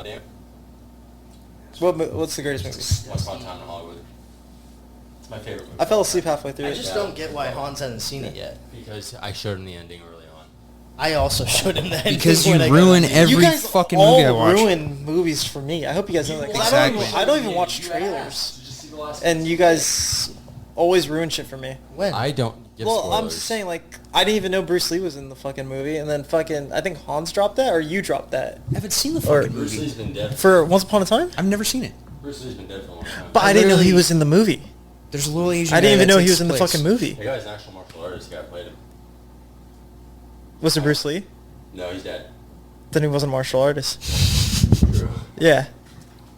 Damn. What's the greatest movie? Once Upon a Time in Hollywood. It's my favorite movie. I fell asleep halfway through I it. just don't get why Hans hasn't seen it yet. Because I showed him the ending early on. I also showed him that. Because you when I got ruin on. every you guys fucking movie I all watch. ruin movies for me. I hope you guys know that. 'cause Exactly. I don't even watch trailers. And you guys always ruin shit for me. When? I don't give Well, spoilers. I'm just saying, like, I didn't even know Bruce Lee was in the fucking movie, and then fucking, I think Hans dropped that, or you dropped that. I haven't seen the Or- fucking Bruce movie. Lee's been dead. For Once Upon a Time? I've never seen it. Bruce Lee's been dead for a long time. But I didn't know he literally- was in the movie. There's a little Asian I didn't guy even that know he takes was in the place. fucking movie. The guy's an actual martial artist. The guy played him. Was it Bruce Lee? No, he's dead. Then he wasn't a martial artist. True. Yeah.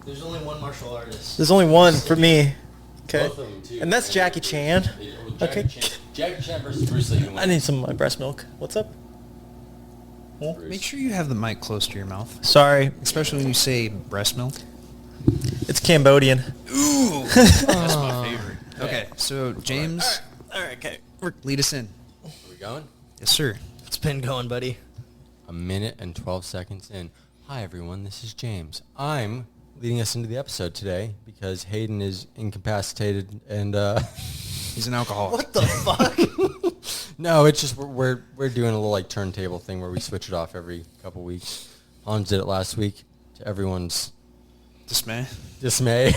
There's only one martial artist. There's only one for me. Okay. Both of them, too. And that's Jackie Chan. Okay. Jackie Chan versus Bruce Lee. I need some of my breast milk. What's up? Make sure you have the mic close to your mouth, Sorry. especially when you say breast milk. It's Cambodian. Ooh, that's my favorite. Okay, so James, All right, okay. lead us in. Are we going? Yes, sir. It's been going, buddy. A minute and 12 seconds in. Hi, everyone. This is James. I'm leading us into the episode today because Hayden is incapacitated and He's an alcoholic. What the fuck? no, it's just we're doing a little like turntable thing where we switch it off every couple weeks. Hans did it last week to everyone's Dismay. dismay.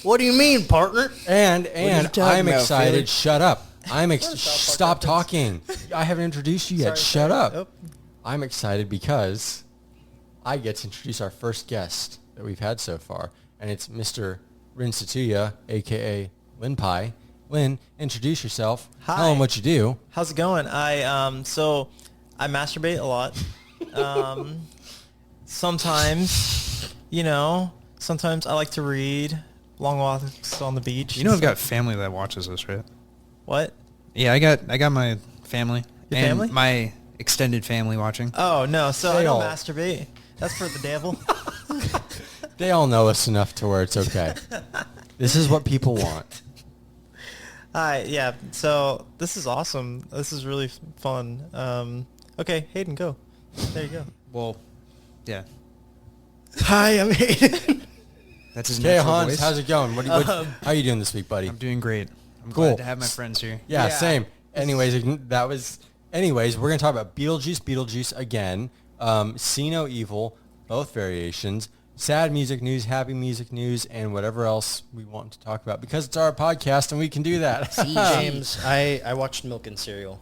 What do you mean, partner? and talking I'm about, excited. Philly? Shut up. South Park Stop talking. I haven't introduced you yet. Sorry, Shut up. Nope. I'm excited because I get to introduce our first guest that we've had so far, and it's Mr. Rin Satuya, a.k.a. Lynn Pie. Lynn, introduce yourself. Hi. Tell them what you do. How's it going? So I masturbate a lot. Sometimes, sometimes I like to read long walks on the beach. You know I've got family that watches this, right? What? Yeah, I got my family. Your and family? my extended family watching. Oh no, so They I don't all- masturbate. That's for the devil. They all know us enough to where it's okay. This is what people want. Hi, yeah. So this is awesome. This is really fun. Okay, Hayden, go. There you go. Well, yeah. Hi, I'm Hayden. That's his Okay, natural Hans, voice. how's it going? How are you doing this week, buddy? I'm doing great. I'm Cool. glad to have my friends here. Yeah, Yeah. same. Anyways, Anyways, we're gonna talk about Beetlejuice again. See No Evil, both variations. Sad music news, happy music news, and whatever else we want to talk about because it's our podcast and we can do that. See, James, I watched Milk and Cereal.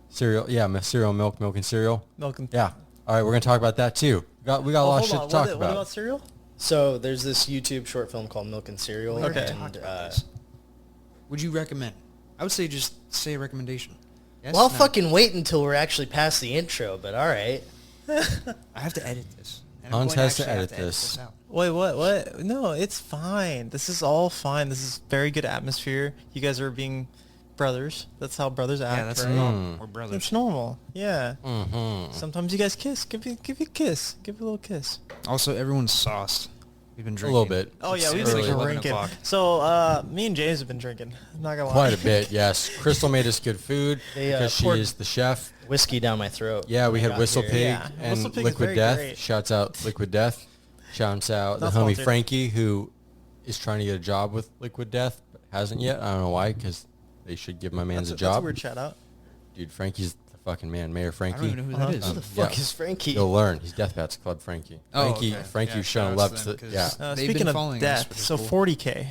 Cereal, yeah, cereal, milk and cereal. Milk and Yeah. All right, we're gonna talk about that too. We got a lot of shit to talk What about. about cereal? So there's this YouTube short film called Milk and Cereal. Okay. And, Would you recommend? I would say just say a recommendation. Yes? well, I'll No? fucking wait until we're actually past the intro, but all right. I have to edit this. And I'm Hans going has to actually have edit this. out. Wait, what? No, it's fine. This is all fine. This is very good atmosphere. You guys are being brothers. That's how brothers act. Yeah, that's right? normal. We're brothers. It's normal. Yeah. Mm-hmm. Sometimes you guys kiss. Give you a kiss. Give a little kiss. Also, everyone's sauced. We've been A drinking. little bit. Oh yeah, It's we've early, been 11 drinking. o'clock. So me and James have been drinking. I'm not gonna lie. Quite a bit, yes. Crystal made us good food They, because she poured- is the chef. Whiskey down my throat. Yeah, we when I had got Whistle here. Pig Yeah, and Whistle Pig is Liquid very Death. great. Shouts out Liquid Death. Shouts out the Not homie sponsored. Frankie who is trying to get a job with Liquid Death but hasn't yet. I don't know why because they should give my man That's a That's job. a weird shout out. Dude, Frankie's the fucking man. Mayor I Frankie. don't even know who Uh-huh. that is. Who the fuck yeah. is Frankie? You'll learn. He's Death Bats Club Frankie. Oh, Frankie, okay. Frankie Yeah, was showing shout love out to to the, them, yeah. 'cause They've Speaking been of following us, death, which is so cool. 40K.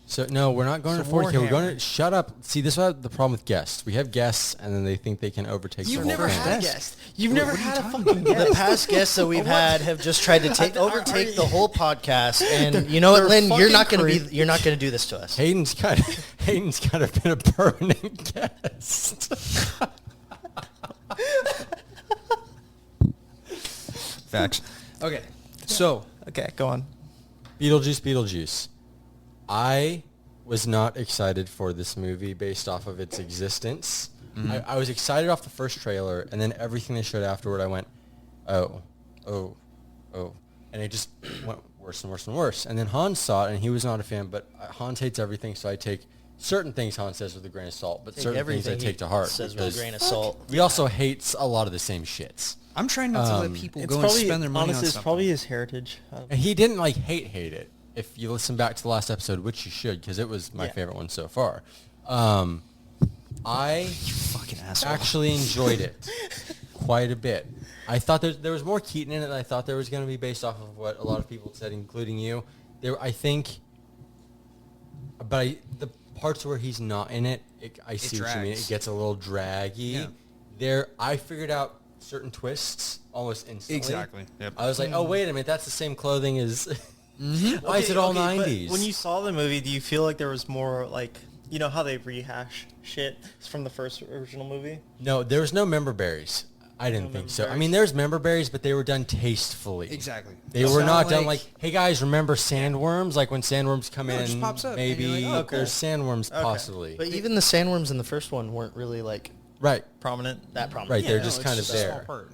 So no, we're not going So to 40K. We're Warhammer. going to shut up. See, this is the problem with guests. We have guests, and then they think they can overtake. You've the whole never thing. had a guest. You've never had a fucking The guest. past guests that we've What? had have just tried to overtake the whole podcast, and you know what, they're Lynn, you're not fucking gonna creep. you're not gonna do this to us. Hayden's kind of been a permanent guest. Facts. Okay, so Okay, go on. Beetlejuice. I was not excited for this movie based off of its existence. I was excited off the first trailer, and then everything they showed afterward, I went, oh. And it just went worse and worse and worse. And then Hans saw it, and he was not a fan, but Hans hates everything, so I take certain things Hans says with a grain of salt, but certain things I take to heart. Says with a because grain of salt. we also hate a lot of the same shits. I'm trying not to let people go and spend their money on honestly, something. it's probably his heritage. And he didn't like hate it. If you listen back to the last episode, which you should, because it was my favorite one so far. I Fucking asshole. actually enjoyed it quite a bit. I thought there was more Keaton in it than I thought there was going to be, based off of what a lot of people said, including you. I think, but the parts where he's not in it, I see what you mean. drags. It gets a little draggy. Yeah. I figured out certain twists almost instantly. Exactly. Yep. I was like, oh, wait a minute, that's the same clothing as... Why is it all 90s? When you saw the movie, do you feel like there was more like, you know how they rehash shit from the first original movie? No, there was no member berries. I didn't think so. I mean, there's member berries, but they were done tastefully. Exactly. They were not done like, hey guys, remember sandworms? Like when sandworms come in, it just pops up, and maybe you're like, oh, cool. there's sandworms possibly. But even the sandworms in the first one weren't really like Right. Prominent. that prominent. Right, they're no, just it's kind of just a small there. part.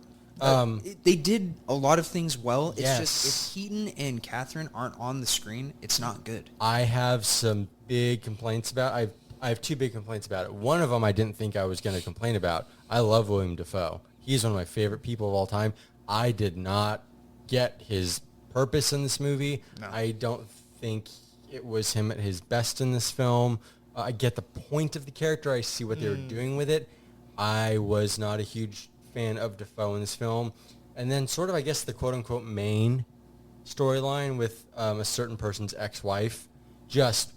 They They did a lot of things well. It's Yes. just if Keaton and Catherine aren't on the screen, it's not good. I have some big complaints about. I have two big complaints about it. One of them I didn't think I was going to complain about. I love William Dafoe. He's one of my favorite people of all time. I did not get his purpose in this movie. No. I don't think it was him at his best in this film. I get the point of the character. I see what they were doing with it. I was not a huge fan of Dafoe in this film. And then sort of, I guess, the quote-unquote main storyline with a certain person's ex-wife just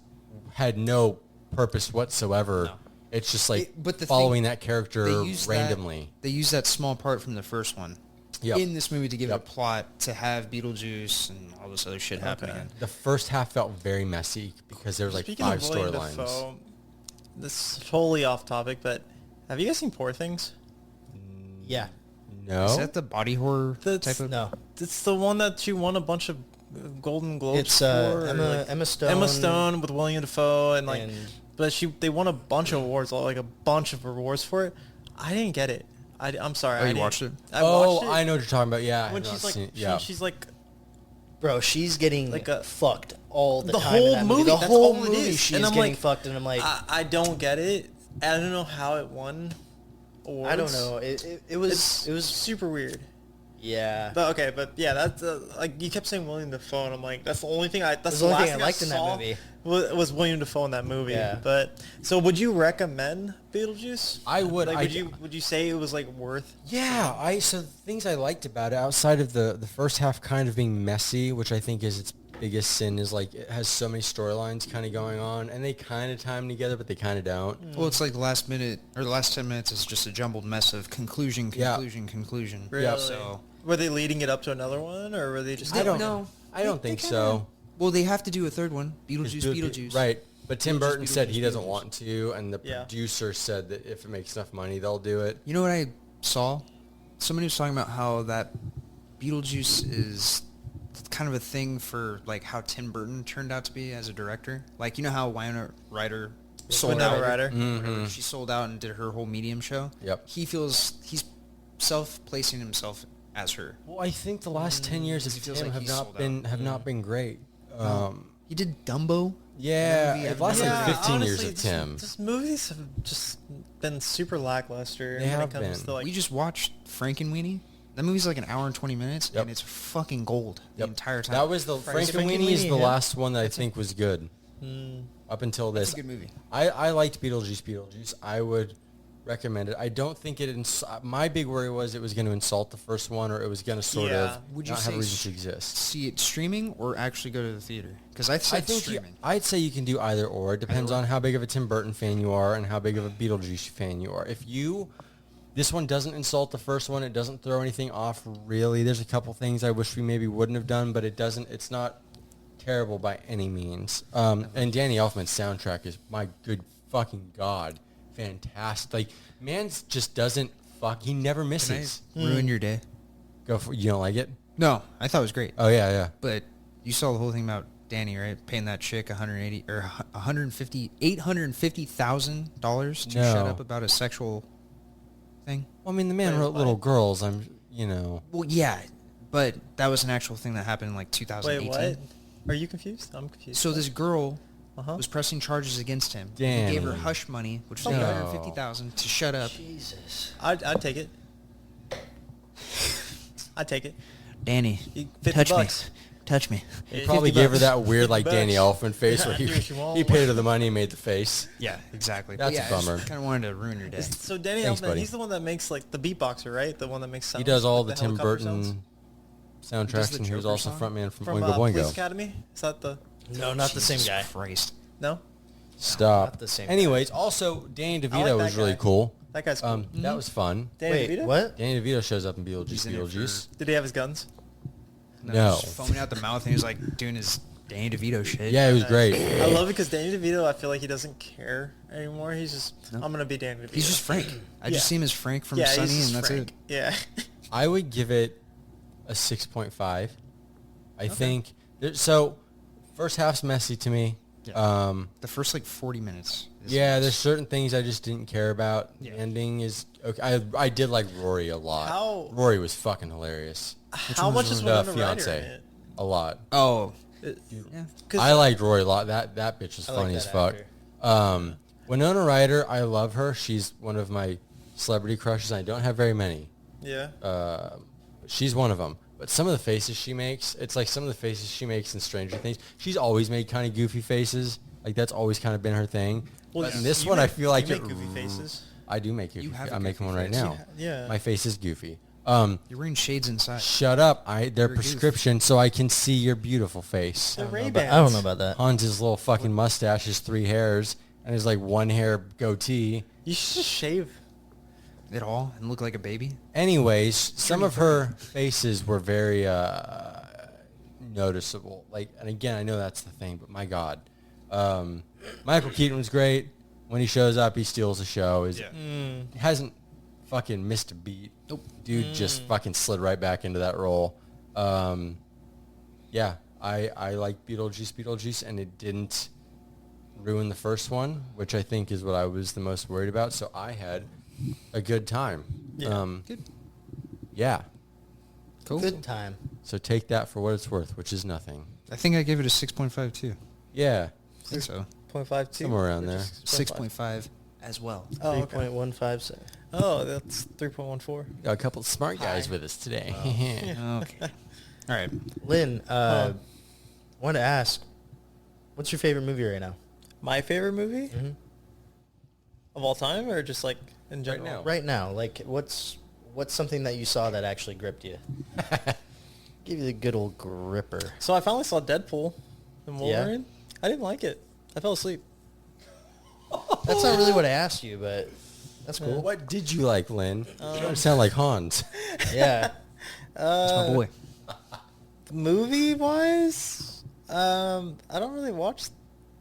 had no purpose whatsoever. No. It's just like But the following thing- that character They used randomly. They used that small part from the first one in this movie to give it a plot, to have Beetlejuice and all this other shit happen again. The first half felt very messy because there were like Speaking 5 of William storylines. Dafoe, this is totally off topic, but have you guys seen Poor Things? Yeah. No. Is that the body horror That's- type of? No. It's the one that she won a bunch of Golden Globes It's for. or, Emma Stone. Emma Stone with William Dafoe and like, and- but they won a bunch of awards, like a bunch of awards for it. I didn't get it. I'm sorry. Oh, I you didn't- watched it? I Oh, watched it. I know what you're talking about. Yeah. I When have she's not like, seen it. Yeah. she's like, Bro, she's getting Like like fucked all the the time. in whole that movie, The that's whole all it movie, is. she's And I'm getting like, fucked, and I'm like, I don't get it. I don't know how it won awards. I don't know. It was super weird. yeah. But okay, but yeah, that's like you kept saying William Dafoe, and I'm like, that's the only thing that's That's the the only last thing I thing liked in that saw movie. Was William Dafoe in that movie. Yeah. But so, would you recommend Beetlejuice? I would. Like, I- would you say it was like worth? Yeah, so the things I liked about it, outside of the first half kind of being messy, which I think is its biggest sin, is like it has so many storylines kind of going on, and they kind of tie them together, but they kind of don't. Well, it's like the last minute or the last 10 minutes is just a jumbled mess of conclusion. Yeah. Really? Yeah. So Were they leading it up to another one, or were they just? I don't know. I don't think so. Well, they have to do a third one. It's Beetlejuice. Right. But Tim Beetlejuice, Burton said he Beetlejuice, doesn't Beetlejuice. want to, and the Yeah. producer said that if it makes enough money, they'll do it. You know what I saw? Somebody was talking about how that Beetlejuice is kind of a thing for like how Tim Burton turned out to be as a director. Like, you know how Winona Ryder sold Winona out. Ryder. Whatever, she sold out and did her whole Medium show. Yep. He feels he's self-placing himself as her. Well, I think the last 10 years of He feels Tim like have he's not sold been out. have not been great. He did Dumbo. Yeah, movie it I've lasted never- like 15 years honestly, of Tim. Just movies have just been super lackluster. They when have it comes been. to like. We just watched Frankenweenie. That movie's like an hour and 20 minutes, Yep. and it's fucking gold the Yep. entire time. That was the Frankenweenie is the last one that I think was good. Up until this, That's a good movie. I liked Beetlejuice. I would recommend it. I don't think my big worry was it was going to insult the first one, or it was going to sort Yeah. of Would you not have a say reason to exist. See it streaming or actually go to the theater? Because I I said think streaming. I'd say you can do either or. It depends Either or. on how big of a Tim Burton fan you are and how big of a Beetlejuice fan you are. This one doesn't insult the first one. It doesn't throw anything off really. There's a couple things I wish we maybe wouldn't have done, but it's not terrible by any means. And Danny Elfman's soundtrack is, my good fucking God, fantastic. Like, man just doesn't he never Can misses. I ruin your day? Go for you don't like it? No, I thought it was great. Oh yeah, yeah. But you saw the whole thing about Danny, right? Paying that chick $$150,000 to shut No. up about a sexual thing. Well, I mean, the man Wait, wrote what? Little Girls. Well, yeah, but that was an actual thing that happened in like Wait, 2018. what? Are you confused? I'm confused. So this girl Uh-huh. was pressing charges against him. Danny. He gave her hush money, which was No. $150,000 to shut up. Jesus. I'd take it. I'd take it. Danny, 50 touch bucks. me. Touch me. He probably gave her that weird like Danny Elfman face where Do what you want. he paid her the money and made the face. Yeah, exactly. That's a bummer. Kind of wanted to ruin your day. So Danny Thanks, Elfman, buddy. he's the one that makes like the beatboxer, right? The one that makes sounds. He does all like the Tim helicopter Burton sounds. soundtracks, the and he was Joker also song? frontman from From Oingo Police Boingo. Academy. Is that the? No, not the same Jesus guy. Christ. No. Stop. Not the same guy. Anyways, also Danny I like DeVito that was really guy. cool. That guy's cool. That was fun. Danny Wait, DeVito? what? Danny DeVito shows up in He's Beetlejuice. in it Beetlejuice. Did he have his guns? No. Just foaming out the mouth, and he was like doing his Danny DeVito shit. Yeah, it was great. I love it because Danny DeVito, I feel like he doesn't care anymore. He's just, No. I'm gonna be Danny DeVito. He's just Frank. I Yeah. just see him as Frank from yeah, Sunny, he's just and that's Frank. it. Yeah. I would give it a 6.5. I think so. First half's messy to me. Yeah. The first like 40 minutes. Yeah, there's certain things I just didn't care about. Yeah. The ending is okay. I did like Rory a lot. How- Rory was fucking hilarious. How much is The Winona Ryder in fiance, it? a lot. Oh. It- Yeah. 'cause I liked Rory a lot. That bitch was I like funny that as fuck. actor. Winona Ryder, I love her. She's one of my celebrity crushes. I don't have very many. Yeah. She's one of them. But some of the faces she makes, it's like some of the faces she makes in Stranger Things. She's always made kind of goofy faces. Like that's always kind of been her thing. Well, But in you- this you one, I make- feel like you it make goofy faces. I do make goofy. You have a I'm making goofy one right face. now. Yeah. My face is goofy. You're wearing shades inside. Shut up. They're You're a goof. prescription so I can see your beautiful face. The I Ray-Bans. don't know about that. Hans' little fucking mustache, his 3 hairs, and his like 1 hair goatee. You should just shave. It all and look like a baby. Anyways, some of her faces were very noticeable. Like, and again, I know that's the thing, but my God, Michael Keaton was great. When he shows up, he steals the show. He hasn't fucking missed a beat. Nope. Dude just fucking slid right back into that role. Yeah, I like Beetlejuice, and it didn't ruin the first one, which I think is what I was the most worried about. So I had a good time. Yeah. Good. Yeah. Cool. Good time. So take that for what it's worth, which is nothing. I think I gave it a 6.5 too. Yeah. I think so. 0.52. Somewhere around there. 6.5 as well. Oh, okay. 3.157. Oh, that's 3.14. Got a couple of smart guys with us today. Okay. All right. Lynn, wanted to ask, what's your favorite movie right now? My favorite movie Mm-hmm. of all time, or just like in general? now. Right now, like what's something that you saw that actually gripped you? Give you the good old gripper. So I finally saw Deadpool and Yeah? Wolverine. I didn't like it. I fell asleep. That's not really what I asked you, but that's cool. What did you like, Lynn? You don't sound like Hans. Yeah. That's my boy. Movie wise, I don't really watch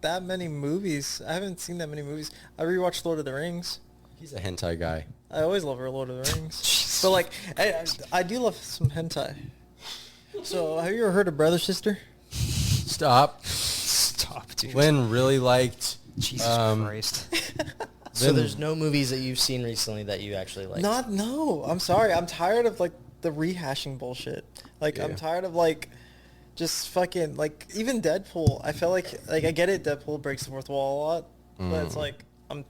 that many movies. I haven't seen that many movies. I rewatched Lord of the Rings. He's a hentai guy. I always love Lord of the Rings. But like, I do love some hentai. So have you ever heard of Brother Sister? Stop. Stop, dude. Lynn really liked... Jesus Christ. So Lynn- there's no movies that you've seen recently that you actually like? No. I'm sorry. I'm tired of like the rehashing bullshit. Like Yeah. I'm tired of like just fucking like even Deadpool. I feel like I get it. Deadpool breaks the fourth wall a lot, but it's like I'm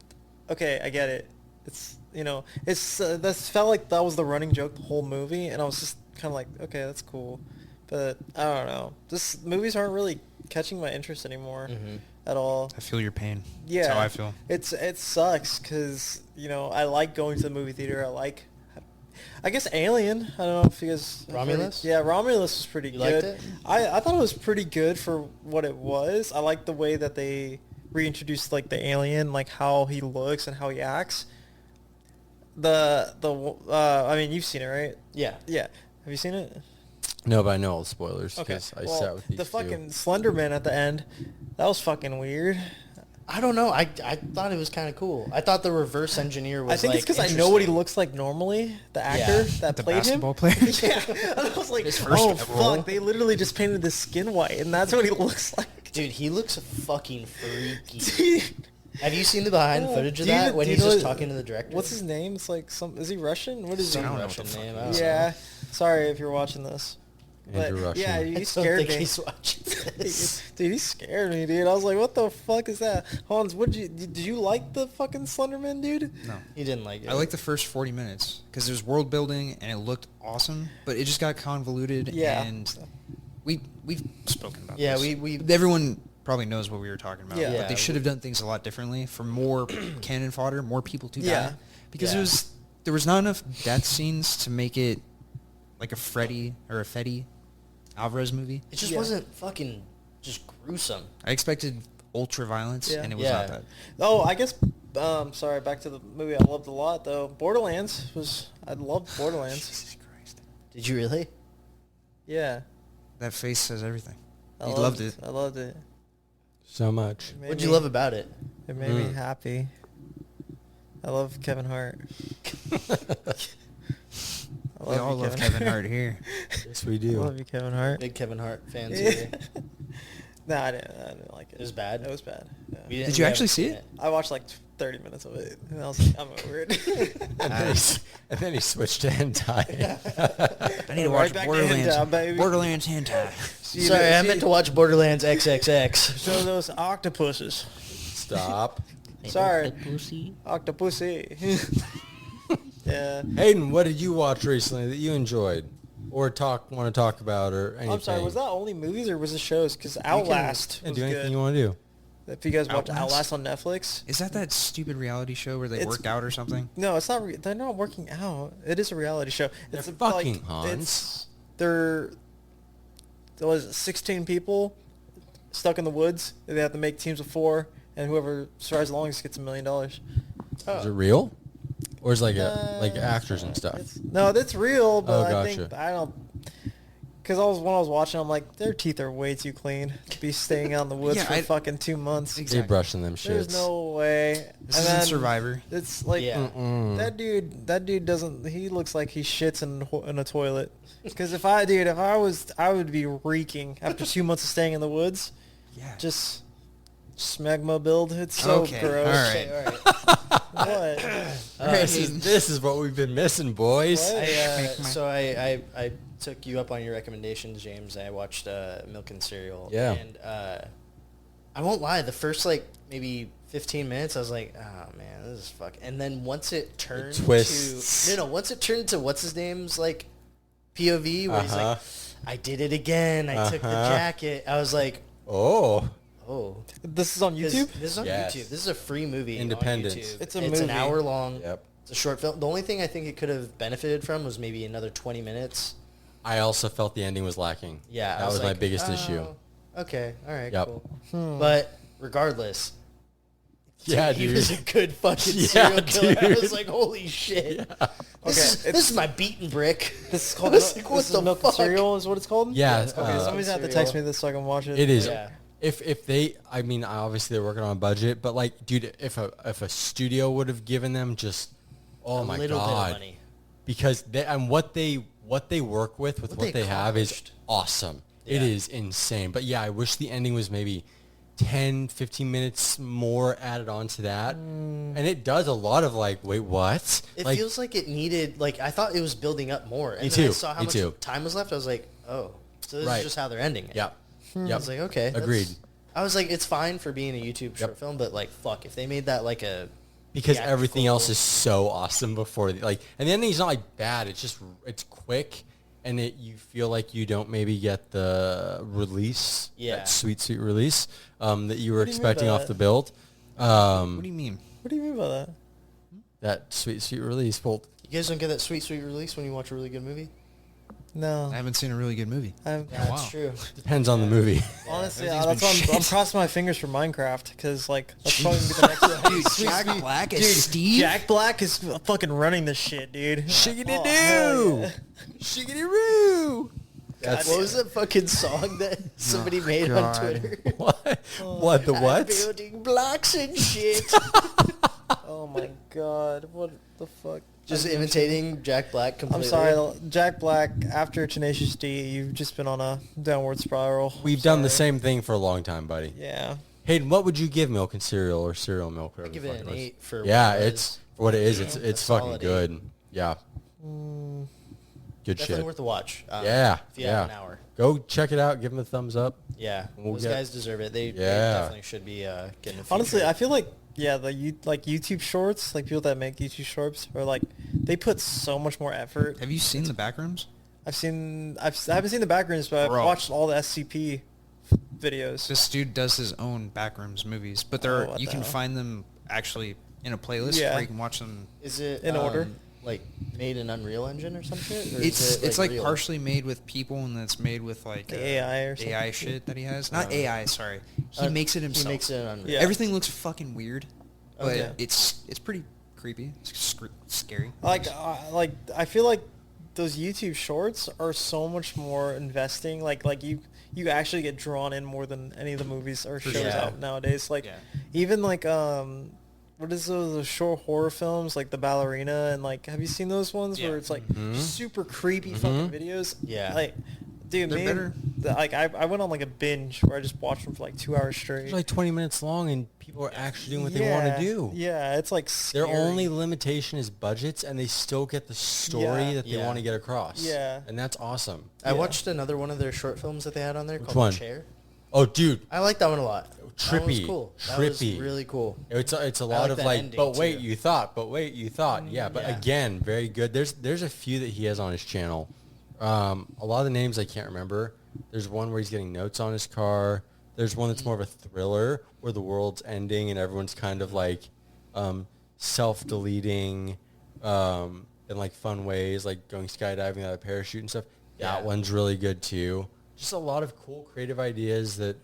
okay. I get it. It's it's that felt like that was the running joke the whole movie, and I was just kind of like, okay, that's cool, but I don't know. Just movies aren't really catching my interest anymore at all. I feel your pain. Yeah, That's how I feel. It sucks because I like going to the movie theater. I guess Alien. I don't know if you guys have heard it. Romulus? Yeah, Romulus was pretty You good. liked it? I thought it was pretty good for what it was. I like the way that they reintroduced like the alien, like how he looks and how he acts. I mean, you've seen it, right? Yeah. Yeah. Have you seen it? No, but I know all the spoilers Okay. because I Well, sat with these the two. fucking Slender Man at the end, that was fucking weird. I don't know. I thought it was kind of cool. I thought the reverse engineer was I think like it's because I know what he interesting. looks like normally, the actor that The played him. basketball player? Yeah. And I was like, His first oh, role? fuck. They literally just painted his skin white, and that's what he looks like. Dude, he looks fucking freaky. Dude. Have you seen the behind Oh, footage of do you- that when do you he's just know- talking to the director? What's his name? It's like is he Russian? What is he? I don't know Russian what the fuck name? it I don't is. know. Yeah. Sorry if you're watching this. Andrew But yeah, Rushing. you I don't scared think me. he's watching this. Dude, he scared me, dude. I was like, what the fuck is that? Hans, did you like the fucking Slenderman, dude? No. He didn't like it. I liked the first 40 minutes because there was world building and it looked awesome, but it just got convoluted. Yeah. And we've spoken about Yeah, this. we Everyone probably knows what we were talking about. Yeah. But they should have done things a lot differently for more cannon fodder, more people to Yeah. die. Because Yeah. there was not enough death scenes to make it like a Freddy or a Fetty Alvarez movie. It just Yeah. wasn't fucking just gruesome. I expected ultra violence, Yeah. and it was Yeah. not that. Oh, I guess. Sorry, back to the movie I loved a lot though. Borderlands I loved Borderlands. Jesus Christ. Did you really? Yeah. That face says everything. I You loved it. I loved it. So much. It made What'd you me- love about it? It made me happy. I love Kevin Hart. I We all you, love Kevin Hart here. Yes, we I do. love you, Kevin Hart. Big Kevin Hart fans here. No, I didn't like it. It was bad? It was bad. Yeah. Did you actually see it? I watched like 30 minutes of it, and I was like, I'm over it. And then he switched to hentai. I need to Right watch back to Borderlands. hentai, baby. Borderlands hentai. Sorry, I meant to watch Borderlands XXX. Show those octopuses. Stop. Sorry. Octopussy. Yeah. Hayden, what did you watch recently that you enjoyed? Or want to talk about or anything? I'm sorry, was that only movies or was it shows? Because Outlast Yeah, was do anything good. you want to do. If you guys watch Outlast? Outlast on Netflix. Is that stupid reality show where they It's- work out or something? No, it's not. They're not working out. It is a reality show. It's They're like, fucking Hans. There was 16 people stuck in the woods. They have to make teams of 4, and whoever survives the longest gets $1 million. Is it real? Or is it like actors and stuff? No, that's real, but Oh, I think gotcha. I don't. Because when I was watching, I'm like, their teeth are way too clean to be staying out in the woods Yeah, for I- fucking 2 months. They Exactly. brushing them There's shits. no way. This And isn't then Survivor. It's like Yeah. that dude doesn't. He looks like he shits in a toilet. Because if I would be reeking after 2 months of staying in the woods. Yeah. Just smegma build. It's so Okay, gross. all right. Okay, all right. What? This is what we've been missing, boys. What? So I took you up on your recommendations, James. I watched Milk and Cereal. Yeah. And I won't lie, the first like maybe 15 minutes, I was like, oh man, this is fuck. And then once it turned twists. to once it turned to what's his name's like POV, where he's like, I did it again. I took the jacket. I was like, Oh. oh. This is on YouTube. This is on Yes. YouTube. This is a free movie. Independence. On YouTube. It's a It's movie. an hour long. Yep. It's a short film. The only thing I think it could have benefited from was maybe another 20 minutes. I also felt the ending was lacking. Yeah, I That was my like, biggest oh, issue. Okay, all right, Yep. cool. But regardless, Yeah, he dude. was a good fucking Yeah, serial killer. I dude. was like, holy shit. This Okay, is my beaten brick. This is called I was like, what this is the Milk fuck? and Cereal is what it's called? Yeah, Okay, uh, somebody's gonna have to Cereal. text me this so I can watch it. It is. Yeah. If they, I mean, obviously they're working on a budget, but like, dude, if a studio would have given them just, oh A my little bit of god, money. because they and what they work with What what they they have is accomplished. awesome. It Yeah. is insane. But yeah, I wish the ending was maybe 10, 15 minutes more added on to that, and it does a lot of like, wait, what? It like, feels like it needed, like, I thought it was building up more. And Me then I too, saw how me much too. time was left. I was like, oh, so this Right. is just how they're ending it. yeah, I yep. was like, okay. that's- Agreed. I was like, it's fine for being a YouTube short film, but like, fuck, if they made that like a Because everything else theatrical- is so awesome before like, and the ending's not like bad. It's just it's quick, and you feel like you don't maybe get the release, Yeah. that sweet release that you were What do you mean expecting by off that? the build. What do you mean? What do you mean by that? That sweet release. Well, You guys don't get that sweet release when you watch a really good movie? No. I haven't seen a really good movie. I'm, Yeah, wow. that's true. depends on the movie. honestly, everything's that's been why I'm shit. crossing my fingers for Minecraft because like that's probably gonna be the next Dude, Jack Black Dude, as Steve? Jack Black is fucking running this shit, dude. Shiggity Oh, hell doo, yeah. shiggity roo. God, what was that fucking song that somebody made on God. Twitter? What? What the what? I'm building blocks and shit. Oh my god, what the fuck? Just imitating Jack Black I'm completely. sorry, Jack Black. After Tenacious D, you've just been on a downward spiral. We've done the Sorry. same thing for a long time, buddy. Yeah. Hayden, what would you give Milk and Cereal or Cereal Milk? Whatever Give the it fuck an was? 8 for Yeah, what it it's for what it is. It's A fucking solid good. Yeah. Good Definitely shit. worth a watch. Yeah, If you have an hour. Go check it out. Give them a thumbs up. Yeah, We'll those get- guys deserve it. They Yeah. definitely should be getting a feature. Honestly, I feel like like YouTube Shorts, like people that make YouTube Shorts, are like they put so much more effort. Have you seen the Backrooms? I haven't seen the backgrounds, but Bro. I've watched all the SCP videos. This dude does his own Backrooms movies, but Oh, what you the can hell? find them actually in a playlist Yeah. where you can watch them. Is it In order? like made in Unreal Engine or some shit? Or It's is it, like real? partially made with people, and it's made with like The AI or something? AI shit that he has. Not Uh, AI, sorry. He makes it himself. He makes it in Unreal. Yeah. Everything looks fucking weird, but Okay. it's pretty creepy. It's scary. Like I feel like those YouTube Shorts are so much more investing. Like you actually get drawn in more than any of the movies or shows sure. out nowadays. Like Yeah. even like what is those short horror films like The Ballerina, and like have you seen those ones Yeah. where it's like Mhm. super creepy fucking videos? Yeah. Like dude, They're man, better. like I went on like a binge where I just watched them for like 2 hours straight. It's like 20 minutes long, and people are actually doing what they want to do. Yeah, it's like Their scary. only limitation is budgets, and they still get the story Yeah. that they Yeah. want to get across. Yeah. And that's awesome. I Yeah. watched another one of their short films that they had on there Which called one? The Chair. Oh, dude. I like that one a lot. That one was Trippy. cool. That was Trippy. really cool. It's a I lot like of that like, ending, but wait, too. you thought, but wait, you thought. Yeah, but Yeah. again, very good. There's a few that he has on his channel. A lot of the names I can't remember. There's one where he's getting notes on his car. There's one that's more of a thriller where the world's ending and everyone's kind of like self-deleting in like fun ways, like going skydiving without a parachute and stuff. That Yeah. one's really good too. Just a lot of cool creative ideas that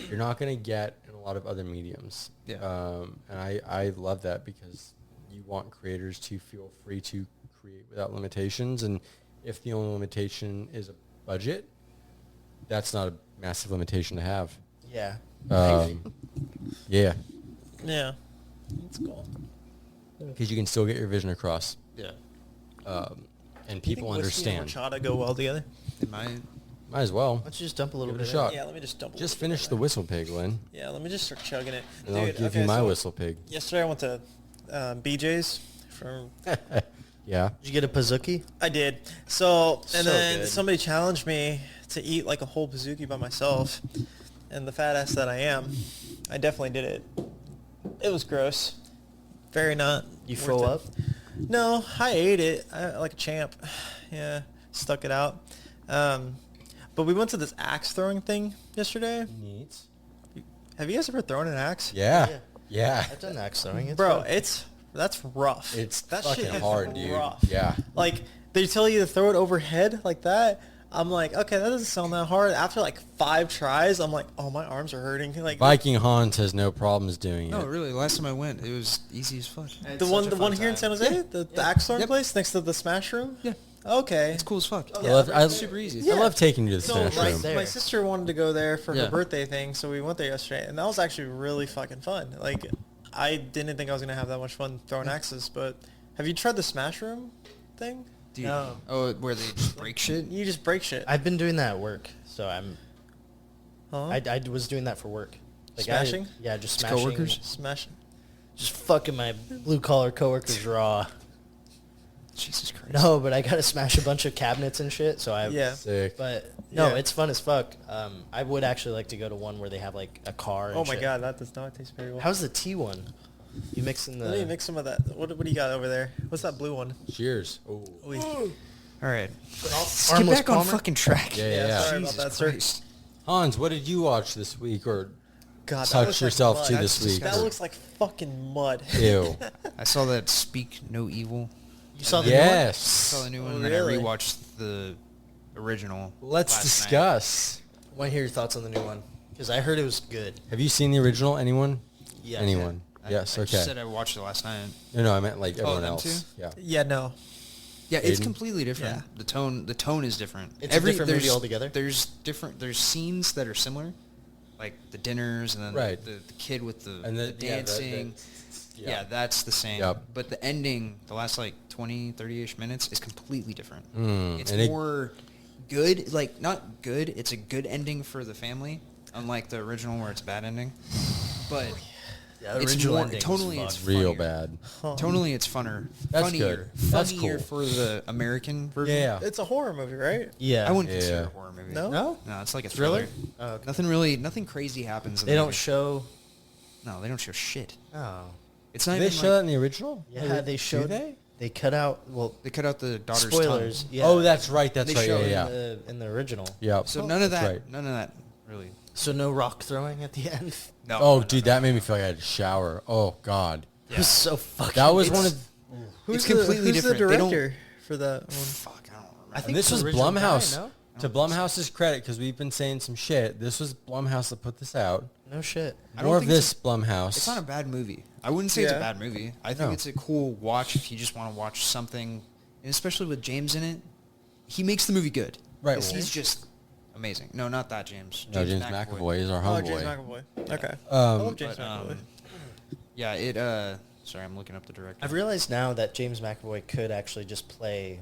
you're not going to get in a lot of other mediums. Yeah. And I love that because you want creators to feel free to create without limitations. And if the only limitation is a budget, that's not a massive limitation to have. Yeah. Yeah. Yeah, that's cool. Because you can still get your vision across. Yeah. And people understand. Whiskey and horchata go well together. It might. Might as well. Why don't you just dump a little Give it a bit shot. Yeah, let me just double. Just finish the whistle pig, Lynn. Yeah, let me just start chugging it. And I'll give you my whistle pig. Yesterday I went to BJ's from. Yeah. Did you get a Pazuki? I did. So and So then good. somebody challenged me to eat like a whole Pazuki by myself, and the fat ass that I am, I definitely did it. It was gross. Very not. You worth full it. up? No, I ate it like a champ. Yeah, stuck it out. But we went to this axe throwing thing yesterday. Neat. Have you guys ever thrown an axe? Yeah. Yeah. Yeah. I've done axe throwing. It's Bro, fun. that's rough. It's that fucking shit is hard, dude. rough. Yeah. Like they tell you to throw it overhead like that. I'm like, okay, that doesn't sound that hard. After like 5 tries, I'm like, oh, my arms are hurting. Like Viking Hans has no problems doing No, it. really. Last time I went, it was easy as fuck. It's the such one a the fun one here in San time. Jose, the axe throwing Yep. place next to the Smash Room. Yeah. Okay. It's cool as fuck. Super easy. Yeah. I love taking you to the So Smash my, Room. there. my sister wanted to go there for Yeah. her birthday thing, so we went there yesterday, and that was actually really fucking fun. Like, I didn't think I was gonna have that much fun throwing axes, but have you tried the Smash Room thing? Dude. No. Oh, where they just break shit? You just break shit. I've been doing that at work, so I'm. Huh? I was doing that for work. Smashing? Yeah, just It's smashing. coworkers? Smash. Just fucking my blue collar coworkers raw. Jesus Christ. No, but I gotta smash a bunch of cabinets and shit. So I. Yeah. Sick. But no, Yeah. it's fun as fuck. I would actually like to go to one where they have like a car. And Oh my shit. god, that does not taste very well. How's the tea one? You mixing the? Let me mix some of that. What do you got over there? What's that blue one? Cheers. Oh. Oy. All right. Let's get Armless back on Palmer? fucking track. Yeah, Yeah, yeah. sorry yeah. about that, sir. Christ. Hans, what did you watch this week or God, that touch looks yourself like to mud. this week? That looks like fucking mud. Ew. I saw that Speak No Evil. You saw the new one? I Yes. saw the new one, Oh, and then really? I rewatched the original. Let's last night. discuss. I want to hear your thoughts on the new one because I heard it was good. Have you seen the original? Anyone? Yeah. Anyone? I- Yes. I okay. just said I watched it last night. No, I meant like everyone them else. too? Yeah. Yeah, no. Yeah, it's Aiden? completely different. Yeah. The tone is different. It's a different movie there's- altogether? There's scenes that are similar, like the dinners and then Right. the kid with the, And the yeah, dancing. Yeah, that's the same. Yep. But the ending, the last like 20, 30-ish minutes is completely different. It's and it- more good, like not good. It's a good ending for the family, unlike the original where it's a bad ending. But Yeah, the it's original more ending was tonally it's fucked. Real funnier. bad. Tonally it's funner. That's funnier. good. That's Funnier cool. for the American version. Yeah. It's a horror movie, right? Yeah. I wouldn't Yeah. consider it a horror movie. No? No? No, it's like a Thriller? thriller. Oh, okay. Nothing crazy happens. In They the don't movie. show. No, they don't show shit. Oh. It's not Did they even show like, that in the original? Yeah, they showed. they? They cut out. Well, they cut out the daughter's spoilers. tongue. Yeah. Oh, that's right. That's they right. show Yeah, it yeah. in the original. Yeah. So none of that. That's right. None of that really. So no rock throwing at the end. No. Oh, no, dude, no. that made me feel like I had to shower. Oh, God. It was so fucking. That was it's- one of... It's completely who's different. the They don't- director for that one? Fuck, I don't remember. I think And this the was original Blumhouse. guy, no? To Blumhouse's credit, because we've been saying some shit, this was Blumhouse that put this out. No shit. I don't More of think this it's Blumhouse. It's not a bad movie. I wouldn't say it's a Yeah. bad movie. I think No. it's a cool watch if you just want to watch something, and especially with James in it. He makes the movie good. Right, 'Cause well- he's just amazing. No, not that James. No, James McAvoy is our Oh, homeboy. James McAvoy. Okay. I love James But, McAvoy. yeah, sorry, I'm looking up the director. I've realized now that James McAvoy could actually just play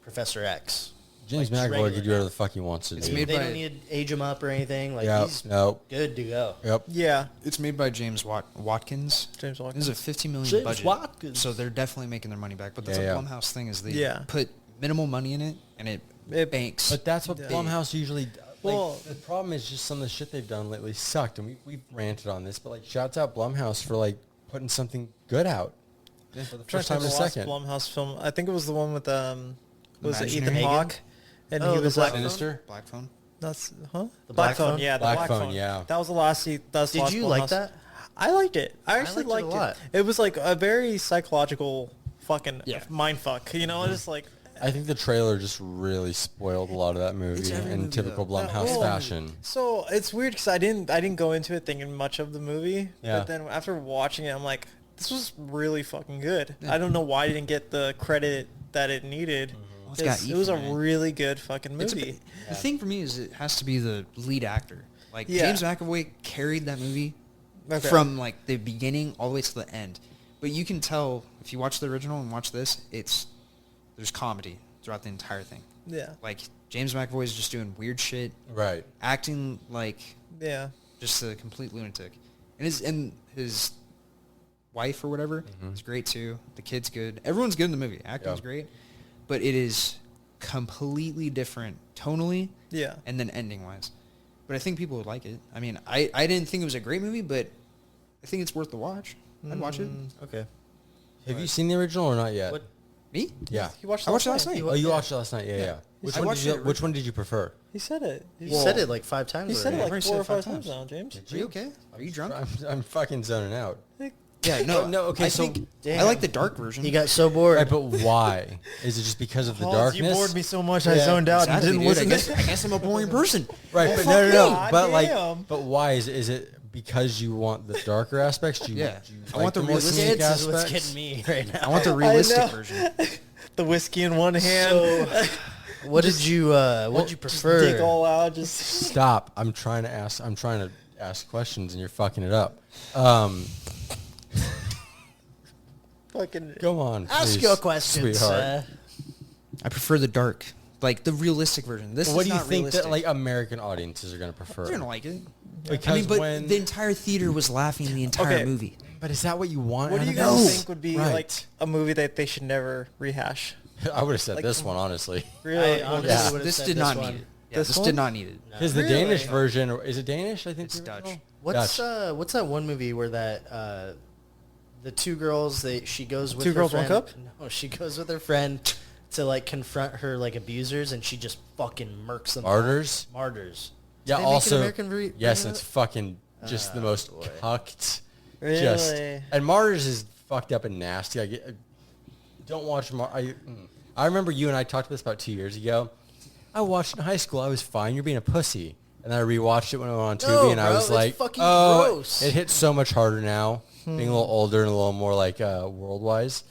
Professor X. James Like, McAvoy regular can do whatever the fuck he wants to It's do. made They by- don't need to age him up or anything. Like Yep. he's Nope. good to go. Yep. Yeah. It's made by James Watkins. James This Watkins. is a $50 million James budget, Watkins. so they're definitely making their money back. But that's Yeah, a yeah. Blumhouse thing is they Yeah. put minimal money in it and it banks. But that's what Yeah. Blumhouse usually does. Well- Like, the problem is just some of the shit they've done lately sucked. And we've ranted on this, but like, shouts out Blumhouse for like putting something good out. For the I'm trying first to time think in a of the last second. Blumhouse film. I think it was the one with was it Ethan Imaginary? Hawke? And Oh, he the was Black like, Sinister? Black Phone. that's The Black Phone? Yeah, the Black Black Phone, Phone. yeah. That was the last. That was the Did last you like Blumhouse. that? I liked it. I actually liked it a lot. It was like a very psychological fucking Yeah. mind fuck. You know, just like I think the trailer just really spoiled a lot of that movie every in movie, typical though. Blumhouse well, fashion. so it's weird because I didn't go into it thinking much of the movie. Yeah. But then after watching it, I'm like, this was really fucking good. I don't know why I didn't get the credit that it needed. Well, it's got It was a Ethan in it. really good fucking It's movie. The thing for me is it has to be the lead actor. Like Yeah. James McAvoy carried that movie Okay. from like the beginning all the way to the end. But you can tell if you watch the original and watch this, there's comedy throughout the entire thing. Yeah. Like James McAvoy is just doing weird shit, Right. acting like Yeah. just a complete lunatic. And his wife or whatever is great too. The kid's good. Everyone's good in the movie. Acting's Yeah. great. But it is completely different tonally Yeah. and then ending wise. But I think people would like it. I mean, I didn't think it was a great movie, but I think it's worth the watch. I'd watch it. Okay. Have you seen the original or not yet? What? Me? Yeah. He watched I watched it last night. night. Oh, you watched it last night? Yeah, yeah. I watched it Which one did you prefer? He said it. He said it like 5 times. He said it already. like already 4 or said it 5 times 5 now, James. Are you okay? Are you drunk? I'm fucking zoning out. Yeah, no, No, okay, I so- think Damn. I like the dark version. He got so bored. Right, but why? Is it just because of the Paul, darkness? you bored me so much I Yeah, zoned out Exactly, and dude. didn't listen. I guess I'm a boring person. Right, Well, but fuck no, me. but like, Goddamn. but why is it because you want the darker aspects? Do you, Yeah. do you I like want the more realistic comedic Kids is what's aspects? getting me right now. I want the I realistic know. version. The whiskey in one hand. So, what did you prefer? Dick all out. Just Stop! I'm trying to ask questions, and you're fucking it up. fucking. Go on, Ask please, your questions. sweetheart. I prefer the dark, like the realistic version. This What is do you not think realistic. that like American audiences are gonna prefer? They're gonna like it. Because I mean, but when, the entire theater was laughing the entire Okay. movie. but is that what you want? What out do you of guys this? think would be Right. like a movie that they should never rehash? I would have said like- this one honestly. Really? I honestly Yeah. would've This said did this not one. need it. Yeah, This this one? did not need it. Because the Really? Danish version, or is it Danish? I think It's the Dutch. original? What's Dutch. what's that one movie where that the two girls she goes with Two her Girls, One friend, Cup? No, she goes with her friend to like confront her like abusers, and she just fucking murks them. Martyrs? Martyrs. Did Yeah. they make an Also, American yes, version it's of it? fucking just the most boy. cucked. Really? Just and Martyrs is fucked up and nasty. Don't watch I remember you and I talked about this about 2 years ago. I watched it in high school. I was fine. You're being a pussy. And then I rewatched it when it went on Tubi, No, and I bro, was it's like, fucking oh, gross. it hits so much harder now, being a little older and a little more like world-wise.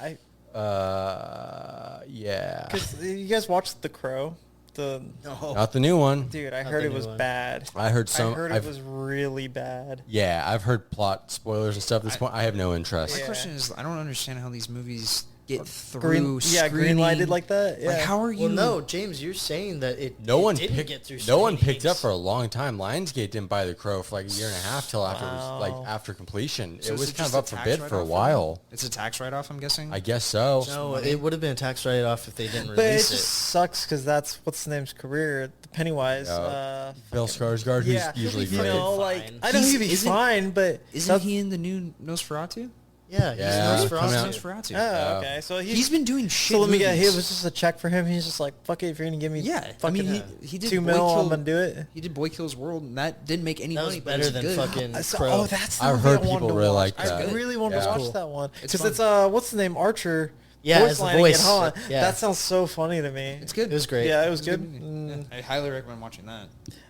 Yeah. Because you guys watched The Crow? Not the new one. Dude, I Not heard the it new was one. bad. I heard I heard it was really bad. Yeah, I've heard plot spoilers and stuff at this point. I have no interest. My Yeah. question is, I don't understand how these movies get through green screening. lighted like that. Yeah. Like, how are you? Well, no, James, you're saying that it No one didn't picked. get through. No one picked screenings. up for a long time. Lionsgate didn't buy The Crow for like a year and a half till after Wow. after completion. So it is was it kind just of up a for tax bid for a write-off? while. It's a tax write-off, I'm guessing. I guess so. No, it would have been a tax write-off if they didn't But it release just it. sucks because that's what's the name's career. Pennywise. Bill Skarsgård, Yeah, who's usually he'll be great. You know, like fine. I know he'd be Isn't- fine, but Isn't that's- he in the new Nosferatu? Yeah, he's Yeah, Nosferatu. coming out- Nosferatu. Oh, okay. So He's been doing shit. So let me get. It movies. was just a check for him. He's just like, fuck it. If you're gonna give me, Yeah, I fucking mean, he did $2 Boy million, I'm Kill- gonna do it. He did Boy Kills World, and that didn't make any That money. was but it better than good. fucking So- Crow. oh, that's the I've movie heard I wanted people to really watch. like I that. really wanted to Yeah. watch that one It's because fun. it's what's the name Archer. Yeah, voice as the lining voice. it, huh? Yeah. That sounds so funny to me. It's good. It was great. Yeah, it was It's a good. movie. Yeah, I highly recommend watching that.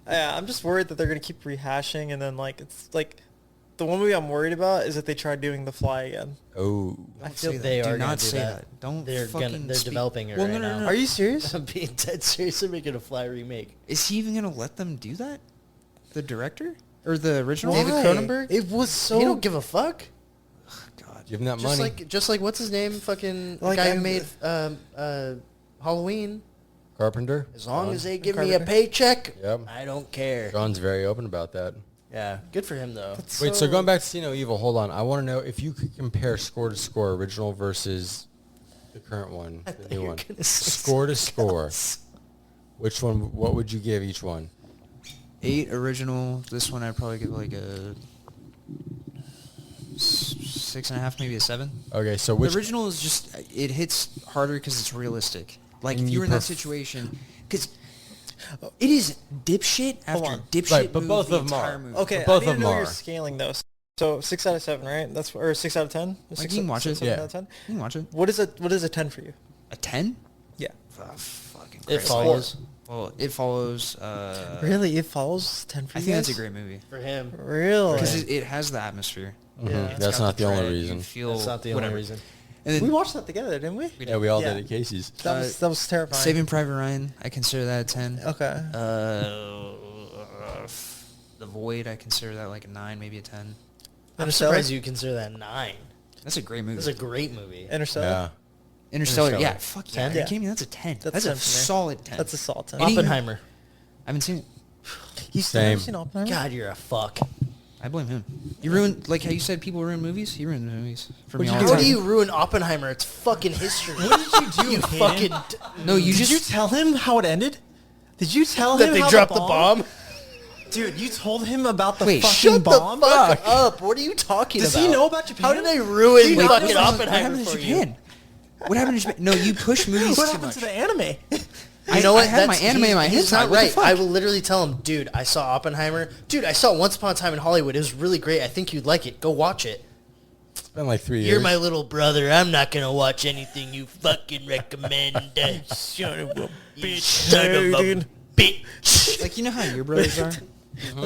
Yeah, I'm just worried that they're gonna keep rehashing, and then like it's like the one movie I'm worried about is that they try doing The Fly again. Oh, I Don't feel say they Do are gonna not do say that. that. Don't They're fucking they're speak- developing it Well, right no, no, now. no. Are you serious? I'm being dead serious. They're making a Fly remake. Is he even gonna let them do that? The director or the original? Why? David Cronenberg? It was so. He don't give a fuck. God. give him that Just money. like what's his name? Fucking Like, guy I- who made Halloween. Carpenter. As long as John. they give me a Carpenter. paycheck, Yep. I don't care. John's very open about that. Yeah, good for him though. Wait, so going back to See No Evil, hold on. I want to know if you could compare score to score, original versus the current one, I the thought new you were one. gonna say Score to score. else. Which one? What would you give each one? 8 original. This one I'd probably give like a 6.5, maybe a 7. Okay, so which The original is just it hits harder because it's realistic. Like And if you you're in that pref- situation, because it is dipshit after on. dipshit. Right, but move both the of 'em entire are. movie. Okay, Both I need of to 'em know your are. scaling though. So 6 out of 7, right? That's or 6 out of 10. Like, you can watch it. 7 Yeah. out of 10. You can watch it. What is a 10 for you? A 10? Yeah. Oh, fucking It Christ. follows Well, it follows. Really, it follows 10 for I you. think that's a guys? great movie for him. Really? because it has the atmosphere. Mhm. Yeah. It's That's got not the the only drag. reason. You feel That's not the whatever. only reason. And then we watched that together, didn't we? Yeah, we all Yeah. did at Casey's. That was terrifying. Saving Private Ryan, I consider that a 10. Okay. The Void, I consider that like a 9, maybe a 10. I'm Interstellar? surprised you consider that 9. That's a great movie. That's a great movie. Interstellar. Yeah. Interstellar, Interstellar. yeah, fuck yeah. 10? Are you Yeah. kidding me? That's a 10. That's That's a 10 for me. solid 10. That's a solid 10. Any- Oppenheimer. I haven't seen it. You Same. seen Oppenheimer? God, you're a fuck. I blame him. You ruined, like how you said people ruin movies? He ruined the movies for me What'd all you the How time. do you ruin Oppenheimer? It's fucking history. What did you do, You Hayden? fucking... No, you Did just... you tell him how it ended? Did you tell that him they how dropped the bomb? Dude, you told him about the Wait, fucking Shut bomb? the fuck up. What are you talking Does about? he know about Japan? How did I ruin Do you not fucking know- what Oppenheimer happened to for Japan? you? What happened to Japan? No, you push movies What too happened much. to the anime? You know what? I had my That's- anime in my head. He's not What the right. fuck? I will literally tell him, dude, I saw Oppenheimer. Dude, I saw Once Upon a Time in Hollywood. It was really great. I think you'd like it. Go watch it. It's been like 3 years. You're my little brother. I'm not going to watch anything you fucking recommend. Son of a bitch. Son of a bitch. Like, you know how your brothers are?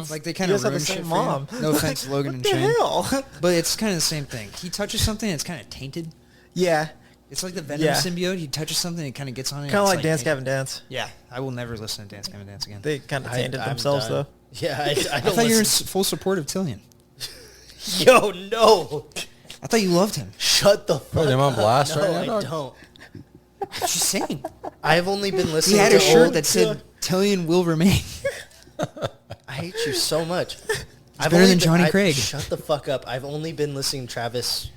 Like, they kind You of guys have the ruin same shit mom. for you. No offense, Logan and What the Shane. hell? But it's kind of the same thing. He touches something, it's kind of tainted. Yeah. It's like the Venom Yeah. symbiote. He touches something, it kind of gets on it. Kind of it's like Dance tainted. Gavin Dance. Yeah, I will never listen to Dance Gavin Dance again. They kind of tainted I'm themselves, done. though. Yeah, I I don't thought you were in listen. full support of Tillian. Yo, no. I thought you loved him. Shut the fuck them on up. blast no, right now, I dog? don't. Just saying. I've only been He listening had to a shirt old- that said Tillian will remain. I hate you so much. I've better only than been- Johnny Craig. Shut the fuck up. I've only been listening to Travis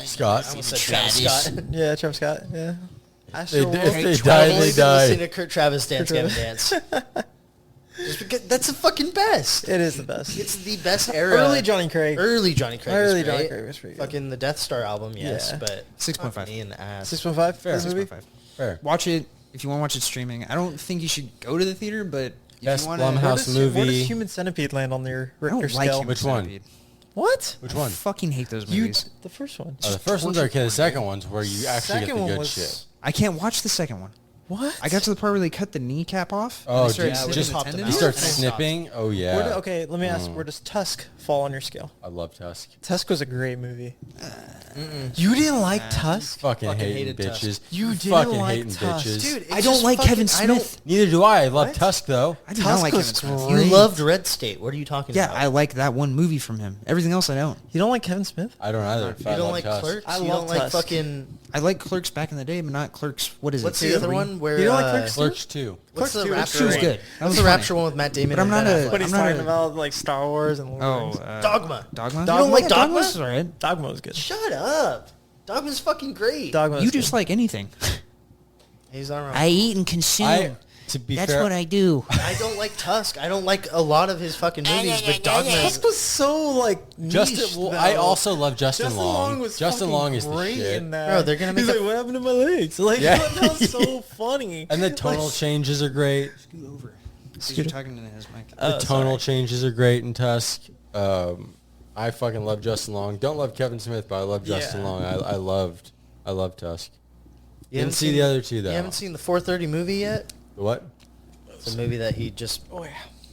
Scott. I almost said Travis Scott. Yeah, Travis Scott. Yeah. If they die, I've they only been die. listening to Kurt Travis Dance Gavin Dance. Just because that's the fucking best. It is the best. It's the best era. Early Johnny Craig. Early Johnny Craig. Early was Johnny great. Craig was pretty good. Fucking the Death Star album, yes, Yeah. but 6.5. fuck me in the ass. 6.5? Fair. This movie? 6.5. Fair. Watch it if you want to watch it streaming. I don't think you should go to the theater, but if Best you want Blumhouse Where House does, movie. Where does Human Centipede land on your I Richter don't like scale? Human Which one? Centipede. What? Which I one? fucking hate those You, movies. the first one. Oh, the first one's okay. The second one's where you actually get Second the one good was- shit. I can't watch the second one. What? I got to the part where they cut the kneecap off. Oh, and they started just- snipping just the popped them tendons, He out. starts And I stopped. snipping. Oh yeah. Okay, let me ask. Where does Tusk fall on your scale? I love Tusk. Tusk was a great movie. You didn't like Tusk? Fucking hating hated Tusk. bitches. You didn't fucking like hating Tusk. bitches. Dude, it's I don't just like fucking- Kevin I don't- Smith. Neither do I. I love What? Tusk though. I do Tusk not like was Kevin Smith. great. You loved Red State. What are you talking Yeah, about? I like that one movie from him. Everything else I don't. You don't like Kevin Smith? I don't either. You don't like Clerks? I you love don't like Tusk. fucking... I like Clerks back in the day, but not Clerks. What is What's it? the other Three? one where... You don't like Clerks? Clerks 2. What's the Clerks 2 was Rapture? Two was one? good. That What's was the funny. Rapture one with Matt Damon But I'm and not Ben a- Affleck? But he's I'm not talking a- about like Star Wars and Lord of the Oh, Rings. Dogma. Dogma? You don't like Yeah, Dogma? Dogma's alright. Dogma was good. Shut up. Dogma's fucking great. Dogma was You good. just like anything. He's not wrong. I eat and consume. To be That's fair, what I do. I don't like Tusk. I don't like a lot of his fucking movies, but Dogma is... Tusk was so like niche, Justin. Well, I though. also love Justin Long. was Justin fucking Long is the great shit. in that. Bro, they're gonna make He's a- like, what happened to my legs? Like, Yeah. that was so funny. And the tonal Like, changes are great. Scoot over. Scoot You're over. talking into his mic. The tonal changes are great in Tusk. I fucking love Justin Long. Don't love Kevin Smith, but I love Justin Yeah. Long. I love Tusk. You Didn't haven't see seen- the other two though. You haven't seen the 4:30 movie yet? The what? It's a movie that he just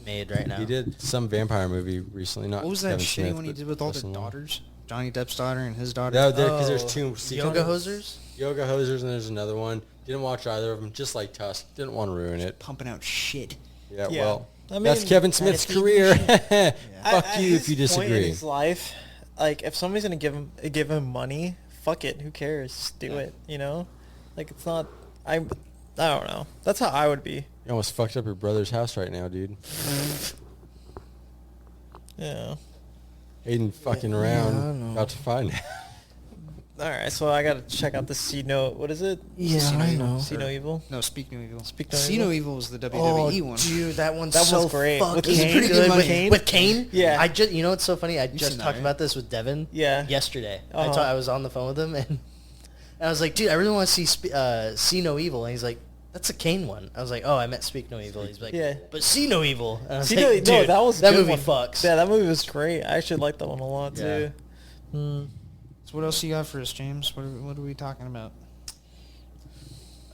made right now. He did some vampire movie recently. Not What was that Kevin shitty Smith, one he but did with all the Justin Long. daughters? Johnny Depp's daughter and his daughter? No, because there's two. Yoga Hosers? Yoga Hosers, and there's another one. Didn't watch either of them. Just like Tusk. Didn't want to ruin it. Pumping out shit. Yeah, Yeah. well, I that's mean, Kevin Smith's career. Fuck at you if his you point in disagree. his life, like if somebody's gonna give him money, fuck it. Who cares? Just do it. You know, like it's not. I don't know. That's how I would be. You almost fucked up your brother's house right now, dude. Yeah. Aiden fucking I around, know. about to find out. All right, so I gotta check out the See No. What is it? Yeah, See No I Evil? know. See No Evil. No, Speak No Evil. Speak No See Evil? No Evil was the WWE one. dude, that one's That so one's great. fucking With it's Kane? pretty good. With With Kane? With Kane? Yeah. I just, you know what's so funny? I seen just that, talked right? about this with Devin. Yeah. Yesterday. Uh-huh. I was on the phone with him, and I was like, dude, I really want to see No Evil. And he's like, that's a Kane one. I was like, oh, I meant Speak No Evil. He's like, Yeah. but See No Evil. And I was See like, No, dude, no, that was a that good movie one. fucks. Yeah, that movie was great. I actually liked that one a lot Yeah. too. Hmm. So what else you got for us, James? What are we talking about?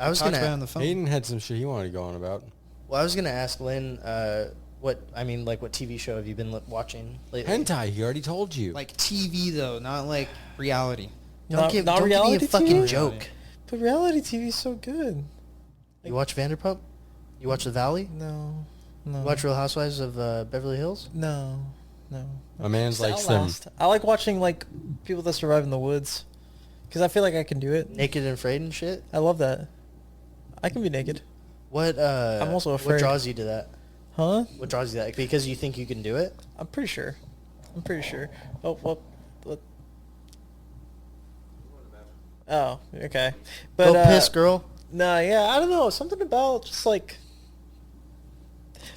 I was Talked gonna. about it on the phone. Aiden had some shit he wanted to go on about. Well, I was gonna ask Lynn, what TV show have you been watching lately? Hentai, he already told you. Like TV though, not like reality. Not don't give reality me a fucking TV? joke. But reality TV is so good. You watch Vanderpump? You watch The Valley? No. You watch Real Housewives of Beverly Hills? No. My man's Just likes them. Outlast. I like watching like people that survive in the woods, because I feel like I can do it. Naked and Afraid and shit? I love that. I can be naked. What? I'm also What afraid. draws you to that? Huh? What draws you to that? Because you think you can do it? I'm pretty sure. Oh, well. Oh, okay. But Go piss, girl. Nah, yeah, I don't know. Something about just like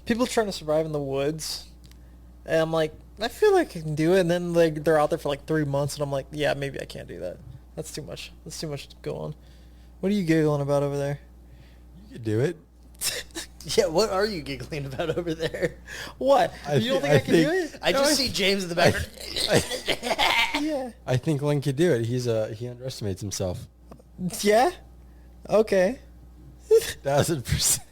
people trying to survive in the woods, and I'm like, I feel like I can do it. And then like they're out there for like 3 months, and I'm like, yeah, maybe I can't do that. That's too much. That's too much to go on. What are you giggling about over there? You could do it. Yeah, what are you giggling about over there? What? I You don't thi- think I I can do think- it? I just see James in the background. Yeah. I think Lynn could do it. He underestimates himself. Yeah. Okay. 1000%. You're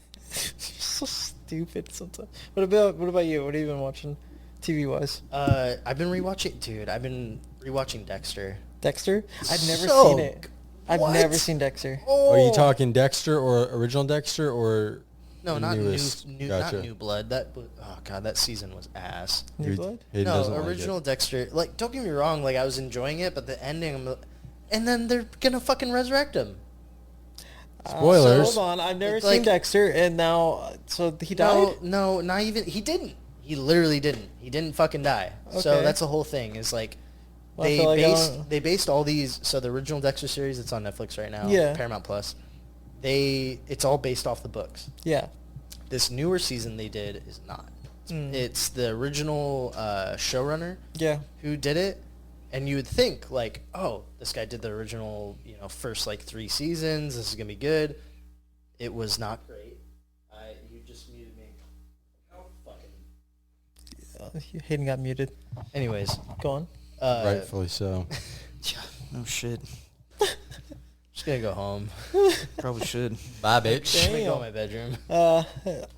so stupid sometimes. What about you? What have you been watching, TV wise? I've been rewatching Dexter. Dexter? I've never So- seen it. I've What? never seen Dexter. Are you talking Dexter or original Dexter or No, the not newest? new, Gotcha. not New Blood. Oh god, that season was ass. New He- Blood? He No, doesn't like original it. Dexter. Like, don't get me wrong. Like, I was enjoying it, but the ending, and then they're gonna fucking resurrect him. Spoilers. Hold on, I've never It's seen like- Dexter, and now so he died. No, not even. He didn't. He literally didn't. He didn't fucking die. So Okay. that's the whole thing. Is like Well, I feel like I don't- they based all these. So the original Dexter series, it's on Netflix right now. Yeah. Paramount Plus. It's all based off the books. Yeah. This newer season they did is not. Mm. It's the original showrunner Yeah. who did it, and you would think like, oh, this guy did the original, first like 3 seasons. This is gonna be good. It was not great. You just muted me. Oh, fucking. Hayden got muted. Anyways, Go on. Rightfully so. No shit. Just gonna go home. Probably should. Bye, bitch. I'm gonna go in my bedroom.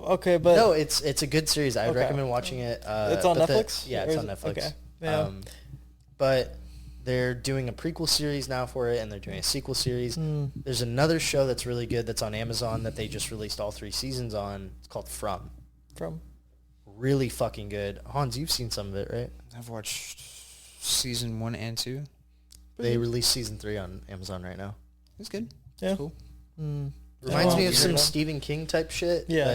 Okay, but No, it's a good series. I would Okay. recommend watching it. It's on but Netflix? Yeah, Or it's is on it- Netflix. okay. Yeah. But they're doing a prequel series now for it, and they're doing a sequel series. Hmm. There's another show that's really good that's on Amazon that they just released all 3 seasons on. It's called From. From Really fucking good. Hans, you've seen some of it, right? I've watched season 1 and 2. They released season 3 on Amazon right now. It's good. yeah. It's cool. Reminds Oh, me of weird some one. Stephen King type shit, Yeah.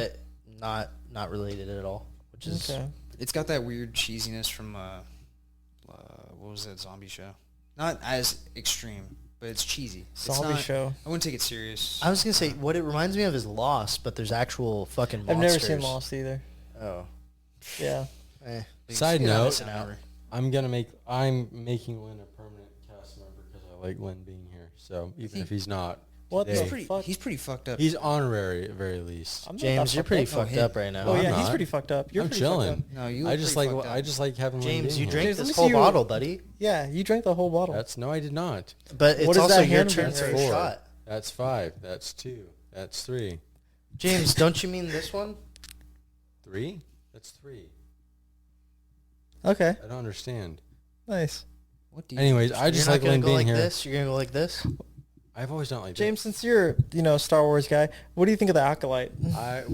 but not related at all. Which is Okay. It's got that weird cheesiness from what was that zombie show? Not as extreme, but it's cheesy. It's Zombie not- show. I wouldn't take it serious. I was gonna say what it reminds me of is Lost, but there's actual fucking monsters. I've never seen Lost either. Oh, Yeah. eh. Side You're not note, missing out. I'm making Lynn a permanent cast member because I like Lynn being here. So even if he's not, What the today, fuck? He's pretty fucked up. he's honorary at very least. I'm not James, that you're fucked pretty up. fucked him. up right now. Oh I'm yeah, he's not. pretty fucked up. You're I'm pretty fucked chilling. up. No, you. I look just pretty like fucked up. I just like having Lynn James, being you here. drank James, let this me see whole your- bottle, buddy. Yeah, you drank the whole bottle. No, I did not. But it's What is also that your hand turn right for there? a 4. shot. That's 5. That's 2. That's 3. James, don't you mean this one? 3? That's 3. Okay, I don't understand. nice. What do you? Anyways, I You're just not like gonna Lynn go being like here. this. You're gonna go like this. I've always done it like James, since you're Star Wars guy, what do you think of the Acolyte that.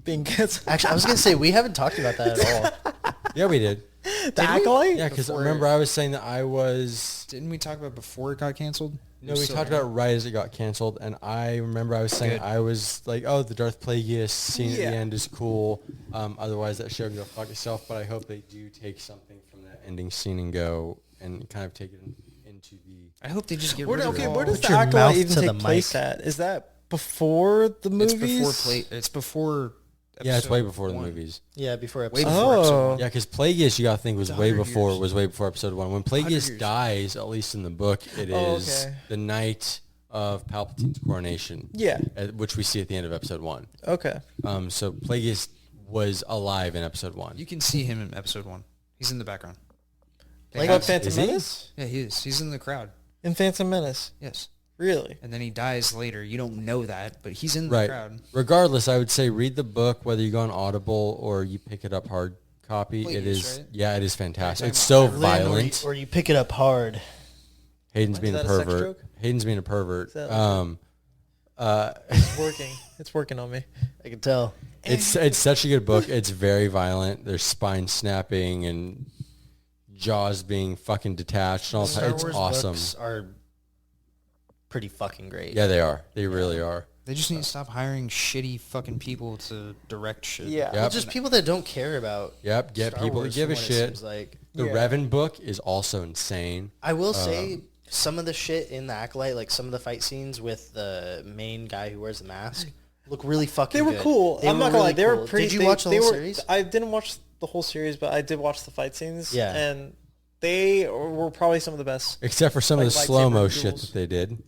being good? Actually, I was gonna say we haven't talked about that at all. Yeah, we did. The Acolyte? Yeah, because Before- remember I was saying that I was. Didn't we talk about before it got canceled? No, we talked about it right as it got canceled, and I remember I was saying Good. I was like, "Oh, the Darth Plagueis scene at Yeah. the end is cool." Otherwise, that show can go fuck itself. But I hope they do take something from that ending scene and go and kind of take it into the. I hope they just get Where, rid of okay, it where all. does Put the your mouth Acolyte even to the take place mic. at? Is that before the It's movies? It's before. Yeah, it's way episode before the 1. movies. Yeah, before Way episode. before episode Oh. 1. Yeah, because Plagueis, you gotta think was It's way 100 before years. was way before episode 1. When 100 Plagueis years. dies, at least in the book, it Oh, is okay. the night of Palpatine's coronation. Yeah. Which we see at the end of episode 1. Okay. So Plagueis was alive in episode 1. You can see him in episode 1. He's in the background. Like what, Phantom Is he? Menace? Yeah, he is. He's in the crowd. In Phantom Menace. Yes. Really? And then he dies later. You don't know that, but he's in the Right. crowd. Regardless, I would say read the book, whether you go on Audible or you pick it up hard copy. Plagueis, It is, right? yeah, it is fantastic. Yeah, It's so Lynn, violent. or you pick it up hard. Hayden's Is being a that a sex pervert. joke? Hayden's being a pervert. Is that like It's working. It's working on me. I can tell. It's such a good book. It's very violent. There's spine snapping and jaws being fucking detached and all that. Star It's Wars awesome. books are pretty fucking great. Yeah, they are. They really are. They just need to stop hiring shitty fucking people to direct shit. Yeah. Well, Yep. just people that don't care about. Yep. Get Star people to Wars give a from what it shit. seems like. The Yeah. Revan book is also insane. I will say some of the shit in the Acolyte, like some of the fight scenes with the main guy who wears the mask, look really fucking They were good. cool. They I'm not were gonna lie. really They were cool. pretty. Did you they, watch the they whole were, series? I didn't watch the whole series, but I did watch the fight scenes. Yeah. And they were probably some of the best. Except for some Like of the lightsaber slow-mo shit duels. that they did.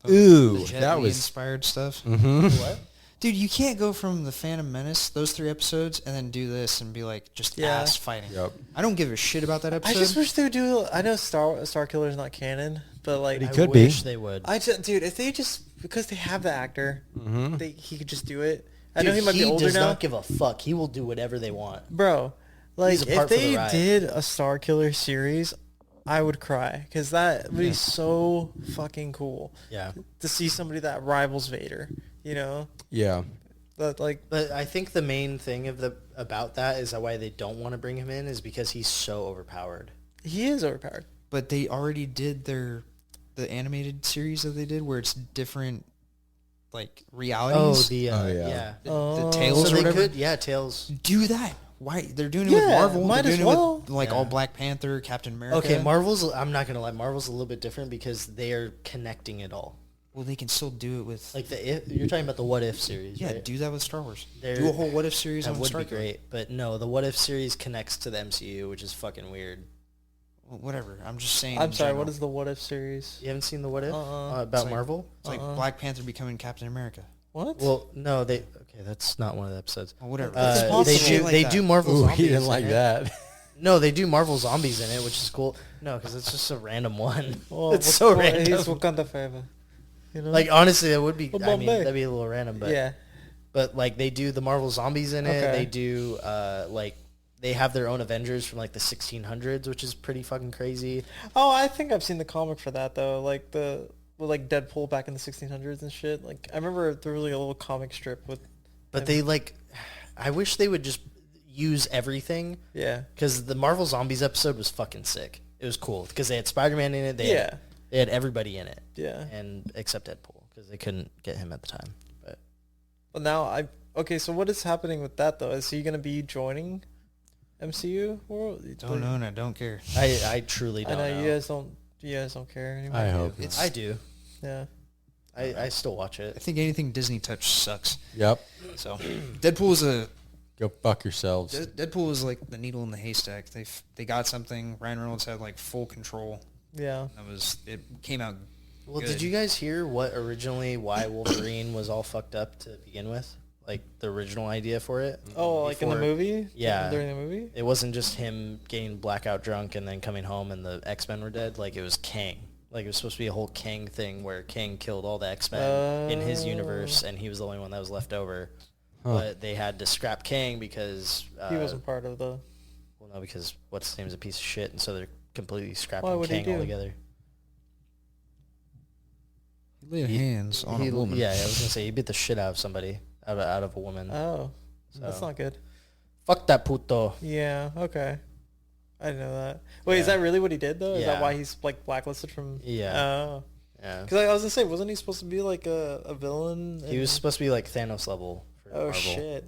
The Ooh, Jet that Li was... inspired stuff. What? Dude, you can't go from the Phantom Menace, those 3 episodes, and then do this and be like just Yeah. ass fighting. Yep. I don't give a shit about that I episode. just wish they would do. I know Star Killer is not canon, but like But he I could be. wish they would. dude, if they just because they have the actor, he could just do it. I Dude, know he might be older does now, not give a fuck. He will do whatever they want. bro. Like He's a part if for the they ride. did a Star Killer series, I would cry because that would be so fucking cool Yeah. to see somebody that rivals Vader. Yeah. That like But I think the main thing about that is that why they don't want to bring him in is because he's so overpowered. he is overpowered. But they already did the animated series that they did where it's different like Oh, realities. the Oh, yeah. yeah. the Oh. Tales So or they whatever. could, Tales. Do that. Why they're doing it with Yeah, Marvel? might They're as doing it well. with like Yeah. all Black Panther, Captain America. Okay, Marvel's. I'm not gonna lie. Marvel's a little bit different because they are connecting it all. Well, they can still do it with Like you're talking about the What If series, yeah. right? Do that with Star Wars. They're- Do a whole What If series That on would Star be great, but no, the What If series connects to the MCU, which is fucking weird. Well, whatever. I'm just saying. I'm in sorry. general. What is the What If series? You haven't seen the What If Uh-uh. about like- Marvel? It's like Black Panther becoming Captain America. What? Well, no, okay, that's not one of the episodes. Well, whatever. It's They impossible. do Like they that. do Marvel Ooh, zombies. he didn't like in it. that. No, they do Marvel Zombies in it, which is cool. No, because it's just a random one. Well, It's so random. He's Wakanda forever. You know? Like, honestly, it would be, Well, I mean, Bombay. that'd be a little random, but yeah. but like they do the Marvel Zombies in it. Okay. They do like they have their own Avengers from like the 1600s, which is pretty fucking crazy. Oh, I think I've seen the comic for that though. Like like Deadpool back in the 1600s and shit. Like I remember there was like a little comic strip with. But they like, I wish they would just use everything. Yeah. Because the Marvel Zombies episode was fucking sick. It was cool because they had Spider-Man in it. They had everybody in it. Yeah. And except Deadpool because they couldn't get him at the time. But Well, now okay. So what is happening with that though? Is he gonna be joining MCU world? Don't know and I don't care. I truly don't I know know. you guys don't. You guys don't care anymore. I hope It's- I do. Yeah. I still watch I it. think anything Disney touch sucks. Yep. So Deadpool was Go fuck yourselves. Deadpool was like the needle in the haystack. They got something. Ryan Reynolds had like full control. Yeah. It came out. Well, good. did you guys hear what originally why Wolverine was all fucked up to begin with? Like the original idea for it? Oh, like in the Before- movie? Yeah. During the movie? It wasn't just him getting blackout drunk and then coming home and the X-Men were dead. Like it was Kang. Like it was supposed to be a whole Kang thing where Kang killed all the X-Men in his universe and he was the only one that was left over. Huh. But they had to scrap Kang because He wasn't part of the. well, no, because what's his name's a piece of shit, and so they're completely Why scrapping would he Kang do? altogether. He laid hands on a woman. Yeah, I was gonna say he beat the shit out of somebody, out of a woman. Oh. That's So. not good. Fuck that puto. Yeah. Okay. I didn't know that. Wait, is Yeah. that really what he did though? Is that Yeah. why he's like blacklisted from? Yeah. Oh. Yeah, Because I was gonna say, wasn't he supposed to be like a villain? he was supposed to be like Thanos level for Oh Marvel, shit!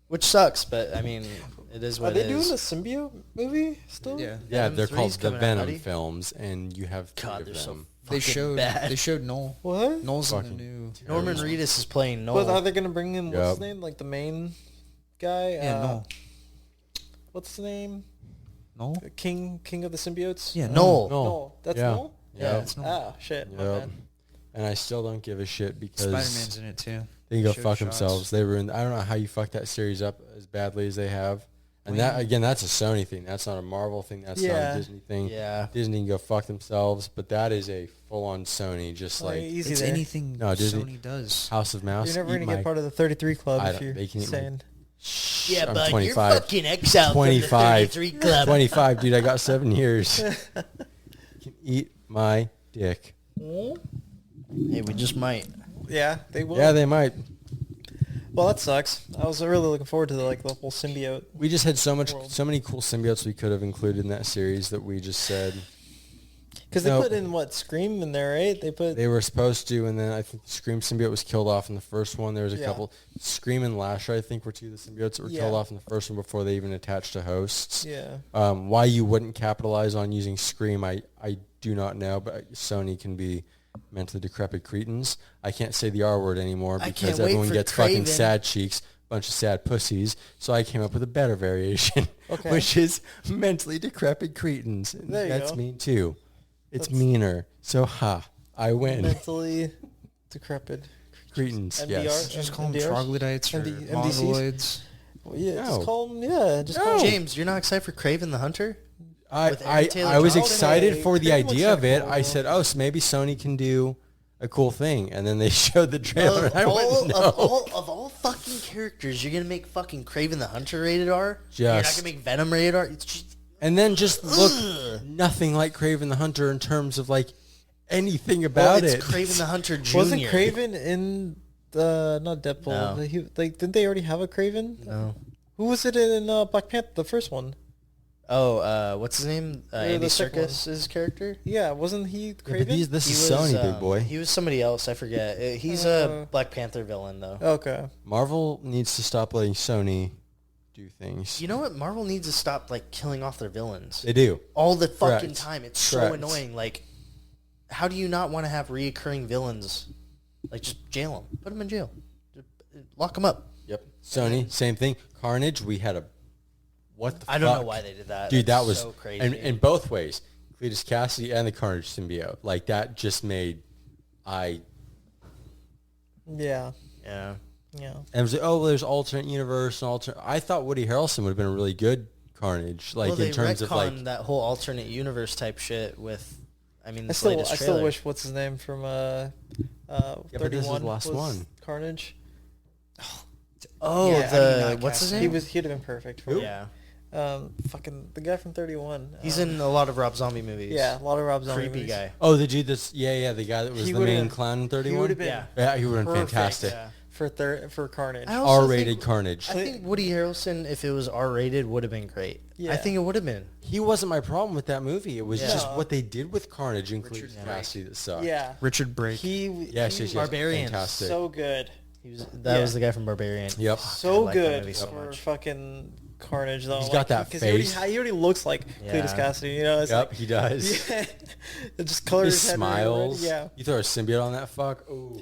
which sucks. But I mean, it is Are what they it doing is. the symbiote movie still? Yeah. Yeah, Venom they're 3's called the coming out, Venom buddy. films, and you have three God, of they're so them. fucking bad. They showed Noel. What? Noel's in Fucking the new. Norman Reedus is playing Noel. But are they gonna bring in what's Yep. his name? Like the main guy? Yeah, Noel. What's his name? Noel. King of the symbiotes? Yeah, Noel. Noel. That's Yeah. Noel? Yeah. That's Noel. Ah, shit. My Yep. bad. And I still don't give a shit because Spider-Man's in it too. they can go Showed fuck shots. themselves. They ruined. I don't know how you fucked that series up as badly as they have. And that again, that's a Sony thing. That's not a Marvel thing. That's not Yeah. a Disney thing. Yeah. Disney can go fuck themselves, but that is a full-on Sony. Just like easy It's there. anything No, Disney- Sony does. House of Mouse. You're never eat gonna my- get part of the 33 club I if don't- you're they can eat my- saying. Shh, Yeah, I'm but 25. you're fucking exiled 25. from the 33 Club. 25, dude. I got 7 years. You can eat my dick. Hey, we just might. Yeah, they will. Yeah, they might. Well, that sucks. I was really looking forward to the whole symbiote. We just had so World. many cool symbiotes we could have included in that series that we just said Because they Nope. put in what Scream in there, right? They put they were supposed to, and then I think the Scream symbiote was killed off in the first one. There was a Yeah. couple. Scream and Lasher, I think, were two of the symbiotes that were killed Yeah. off in the first one before they even attached to hosts. yeah. Why you wouldn't capitalize on using Scream, I do not know, but Sony can be mentally decrepit cretins. I can't say the R word anymore I because can't wait everyone for gets Craven. fucking sad cheeks, bunch of sad pussies. So I came up with a better variation, Okay. which is mentally decrepit cretins. And There you that's go. mean too. It's That's- meaner. So I win. Mentally decrepit. Cretins, NDR? yes. Just call them MDRs? troglodytes or MD- MDCs? mongoloids. Well, yeah, No. just call them. Yeah, just call No. 'em- James, you're not excited for Craven the Hunter? With I Aaron Taylor was Johnson? excited Okay, for the Craven looks idea of like it. cool. I said, oh, so maybe Sony can do a cool thing. And then they showed the trailer, and I went, no. Of all fucking characters, you're gonna make fucking Craven the Hunter rated R? You're not Just- gonna make Venom rated R? It's just, And then just look nothing like Craven the Hunter in terms of like anything about it's it. Craven the Hunter Jr. Wasn't Craven in the not Deadpool? No. Didn't they already have a Craven? No. Who was it in Black Panther, the first one? Oh, what's his name? Andy the second Serkis' character? Yeah, wasn't he Yeah, Craven? but this He is was, Sony, big boy. He was somebody else. I forget. He's a Black Panther villain, though. Okay. Marvel needs to stop letting Sony do things. You know what? Marvel needs to stop like killing off their villains They do. all the fucking Correct. time. It's so Correct. annoying. Like, how do you not want to have reoccurring villains? Like, just jail them. Put them in jail. Just lock them up. Yep. Sony, same thing. Carnage, we had a what the I don't know fuck? why they did that. Dude, That's that was so crazy. and in both ways. Cletus Cassidy and the Carnage symbiote. Like that just made Yeah. yeah. Yeah. and it was like, oh, well, there's alternate universe and alternate. I thought Woody Harrelson would have been a really good Carnage, like they in terms of like. retconned that whole alternate universe type shit with, I mean, I this still latest I trailer. still wish what's his name from but this is 31 the last was one. Carnage. Oh, Yeah, how do you not what's his cast name? He'd have been perfect for it. Yeah, Fucking the guy from 31. he's in a lot of Rob Zombie movies. Yeah, a lot of Rob Zombie creepy movies. guy. Oh, the dude that's the guy that was He the would've main been- clown in He 31. would have been Yeah. Yeah, he would have been perfect. fantastic. Yeah. for Carnage. I also R-rated think- Carnage. I think Woody Harrelson, if it was R-rated, would have been great. Yeah. I think it would have been. He wasn't my problem with that movie. It was Yeah. just No. what they did with Carnage, including Richard Cassie, that sucked. Yeah, Richard Brake. he Yes, he yes, yes. Barbarian. Fantastic. so good, He was Yeah. was the guy from Barbarian. Yep. so I like that good movie so for much. fucking Carnage though. He's got that 'cause face. He already looks like Yeah. Cletus Cassidy. You know, it's Yep, like, he does. yeah, it just colors He his head really smiles. red. Yeah, You throw a symbiote on that fuck. Ooh.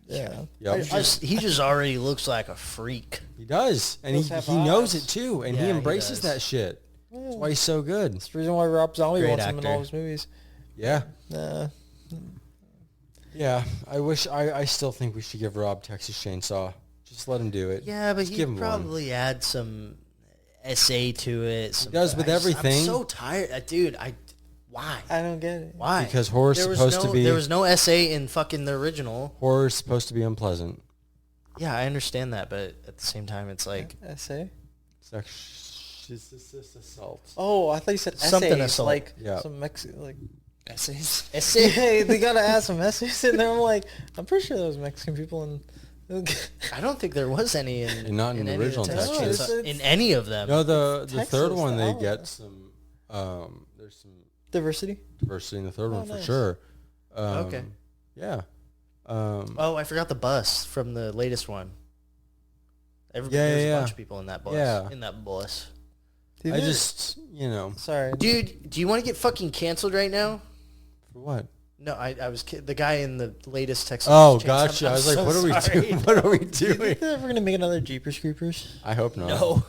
yeah. Yep. He just already looks like a freak. He does, and Does he have knows eyes. it too, and Yeah, he he embraces does. that shit. That's why he's so good. That's the reason why Rob Zombie Great wants him in all actor. his movies. Yeah, Uh, yeah. I still think we should give Rob Texas Chainsaw. Just let him do it. Yeah, but Just give he'd him one. probably add some essay to it. Some, does with I'm everything. so tired, dude. Why? I don't get it. Why? Because horror's there was supposed no, to be There was no essay in fucking the original. horror's supposed to be unpleasant. Yeah, I understand that, but at the same time, it's like Essay. Sexual assault. Oh, I thought you said Something essays, assault. like Yeah. some like. Essays. essay. Hey, they gotta add some essays in there. I'm like, I'm pretty sure there was Mexican people in. I don't think there was any in And not in the any of original Texas Texas. Chainsaw- No, in any of them. No, the Texas, third one they the get some. There's some Diversity. diversity in the third one for nice. sure. Okay. Yeah. Oh, I forgot the bus from the latest one. Everybody, Yeah, there's yeah, a bunch yeah. of people in that bus. Yeah. In that bus. Dude, I they're- just sorry, Dude, do you want to get fucking canceled right now? for what? No, I was the guy in the latest Texas. Oh, Chainsaw. gotcha. I'm I was like, so what are we sorry. doing? What are we Do you doing? think they're ever gonna make another Jeepers Creepers? I hope not. No,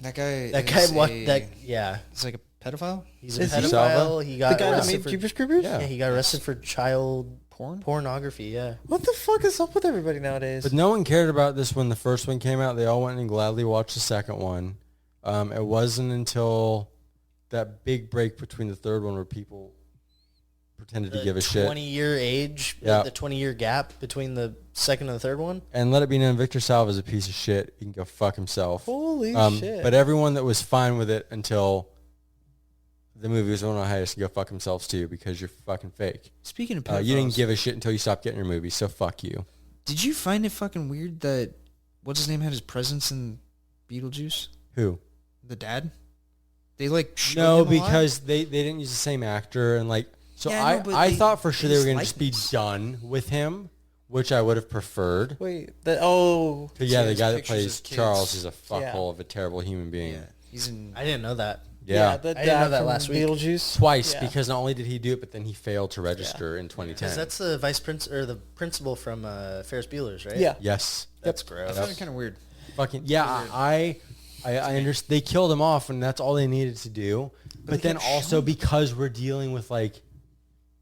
That guy. that guy. is What? a- That yeah. He's like a pedophile. He's a Is he? pedophile. Salva? He The got guy that arrested made for. Jeepers Creepers? Yeah. Yeah, he got arrested for child Porn. pornography. Yeah. What the fuck is up with everybody nowadays? But no one cared about this when the first one came out. They all went and gladly watched the second one. It wasn't until that big break between the third one where people pretended to give a shit. 20-year age. Yeah. The 20-year gap between the second and the third one. And let it be known, Victor Salva is a piece of shit. He can go fuck himself. Holy shit! But everyone that was fine with it until the movie was going on hiatus can go fuck themselves too because you're fucking fake. Speaking of pedophiles, You didn't give a shit until you stopped getting your movie, so fuck you. Did you find it fucking weird that what's his name had his presence in Beetlejuice? Who? The dad. They like showed No, him a lot? because they didn't use the same actor and like so Yeah, I know, but I they- thought for sure they his were gonna just be likeness. done with him, which I would have preferred. Wait, that oh, 'Cause, yeah, the his guy that pictures plays of kids. Charles is a Yeah. fuckhole of a terrible human being. yeah, he's in. I didn't know that. Yeah. the I didn't know dad that from last week. Beetlejuice Twice Yeah. because not only did he do it, but then he failed to register in 2010. Because that's the vice prince or the principal from Ferris Bueller's, right? Yeah. Yes. That's I gross. found it kind of weird. Fucking yeah, I understand. They killed him off, and that's all they needed to do. But they then kept also because we're dealing with like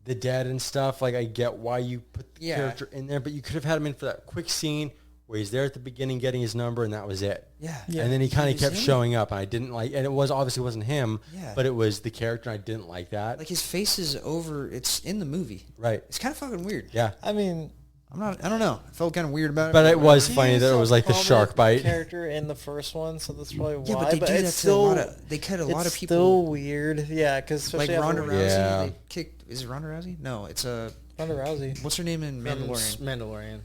the dead and stuff, like I get why you put the Yeah. character in there, but you could have had him in for that quick scene where he's there at the beginning getting his number, and that was it. Yeah. And then he kind of He's kept him. showing up, and I didn't like. And it was obviously wasn't him, Yeah. but it was the character. And I didn't like that. Like his face is over. It's in the movie. Right? It's kind of fucking weird. Yeah. I mean, I'm not. I don't know. I felt kind of weird about it. But it was he funny was that it a was like the shark prominent bite. character in the first one, so that's probably Yeah, why. but they do that it's to still a lot of. They cut a lot of it's people. still weird. Yeah, because Like especially Ronda after Rousey. Yeah. They kicked. Is it Ronda Rousey? No, it's Ronda Rousey. what's her name in Mandalorian? Mandalorian.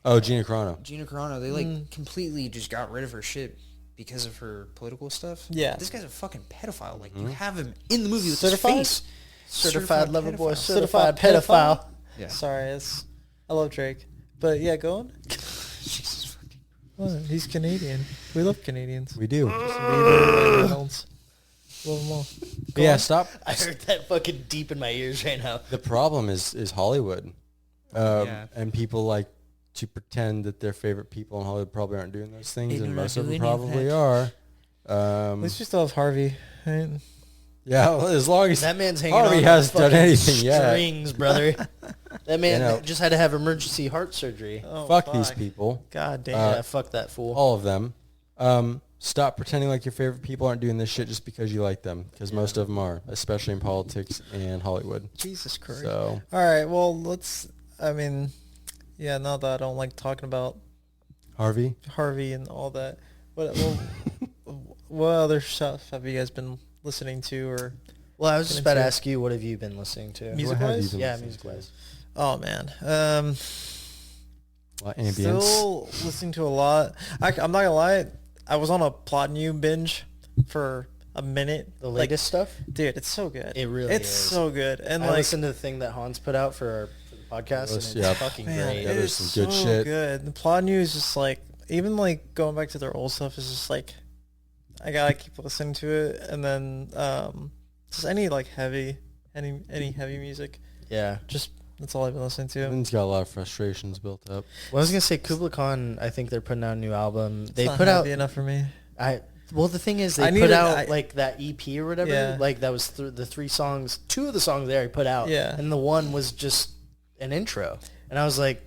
Oh, Gina Carano. Gina Carano. They like completely just got rid of her shit because of her political stuff. Yeah. This guy's a fucking pedophile. Like you have him in the movie with Certified? his face. Certified lover boy. pedophile. Certified Certified pedophile. Yeah. Sorry, I love Drake, but yeah, go on. Jesus fucking. Well, he's Canadian. We love Canadians. We do. Justin Bieber, Ryan Reynolds. Love them all. But yeah, stop. I heard that fucking deep in my ears right now. The problem is Hollywood, Yeah. and people like to pretend that their favorite people in Hollywood probably aren't doing those things, They do and not most of do them any of probably that. are. At least we still have Harvey. Right? Yeah, well, as long as That man's hanging Harvey on hasn't to done fucking anything yet. strings, brother. That man You know. just had to have emergency heart surgery. Oh, fuck these people, God damn. Yeah, fuck that fool. all of them. stop pretending like your favorite people aren't doing this shit just because you like them, because most of them are, especially in politics and Hollywood. Jesus Christ. So, all right, well, now that I don't like talking about Harvey? Harvey and all that, what other stuff have you guys been listening to or? Well, I was just about to ask you, what have you been listening to? Music-wise? Yeah, music-wise. Oh, man. Ambience. Still listening to a lot. I'm not going to lie. I was on a Plot New binge for a minute. The latest stuff? Dude, it's so good. It really is. It's so good. And I listened to the thing that Hans put out for the podcast, and it's fucking man, great. Yeah, there's it's some good so shit. good. The Plot New is just like, even like going back to their old stuff is just like, I gotta keep listening to it. And then just any like heavy music. Yeah. Just that's all I've been listening to. Lynn's got a lot of frustrations built up. Well, I was gonna say Kubla Khan. I think they're putting out a new album. They It's not put out heavy enough for me. Well, the thing is, I they put needed- out I- like that EP or whatever. Yeah. Like that was the 3 songs. 2 of the songs they already put out. Yeah. And the one was just an intro. And I was like,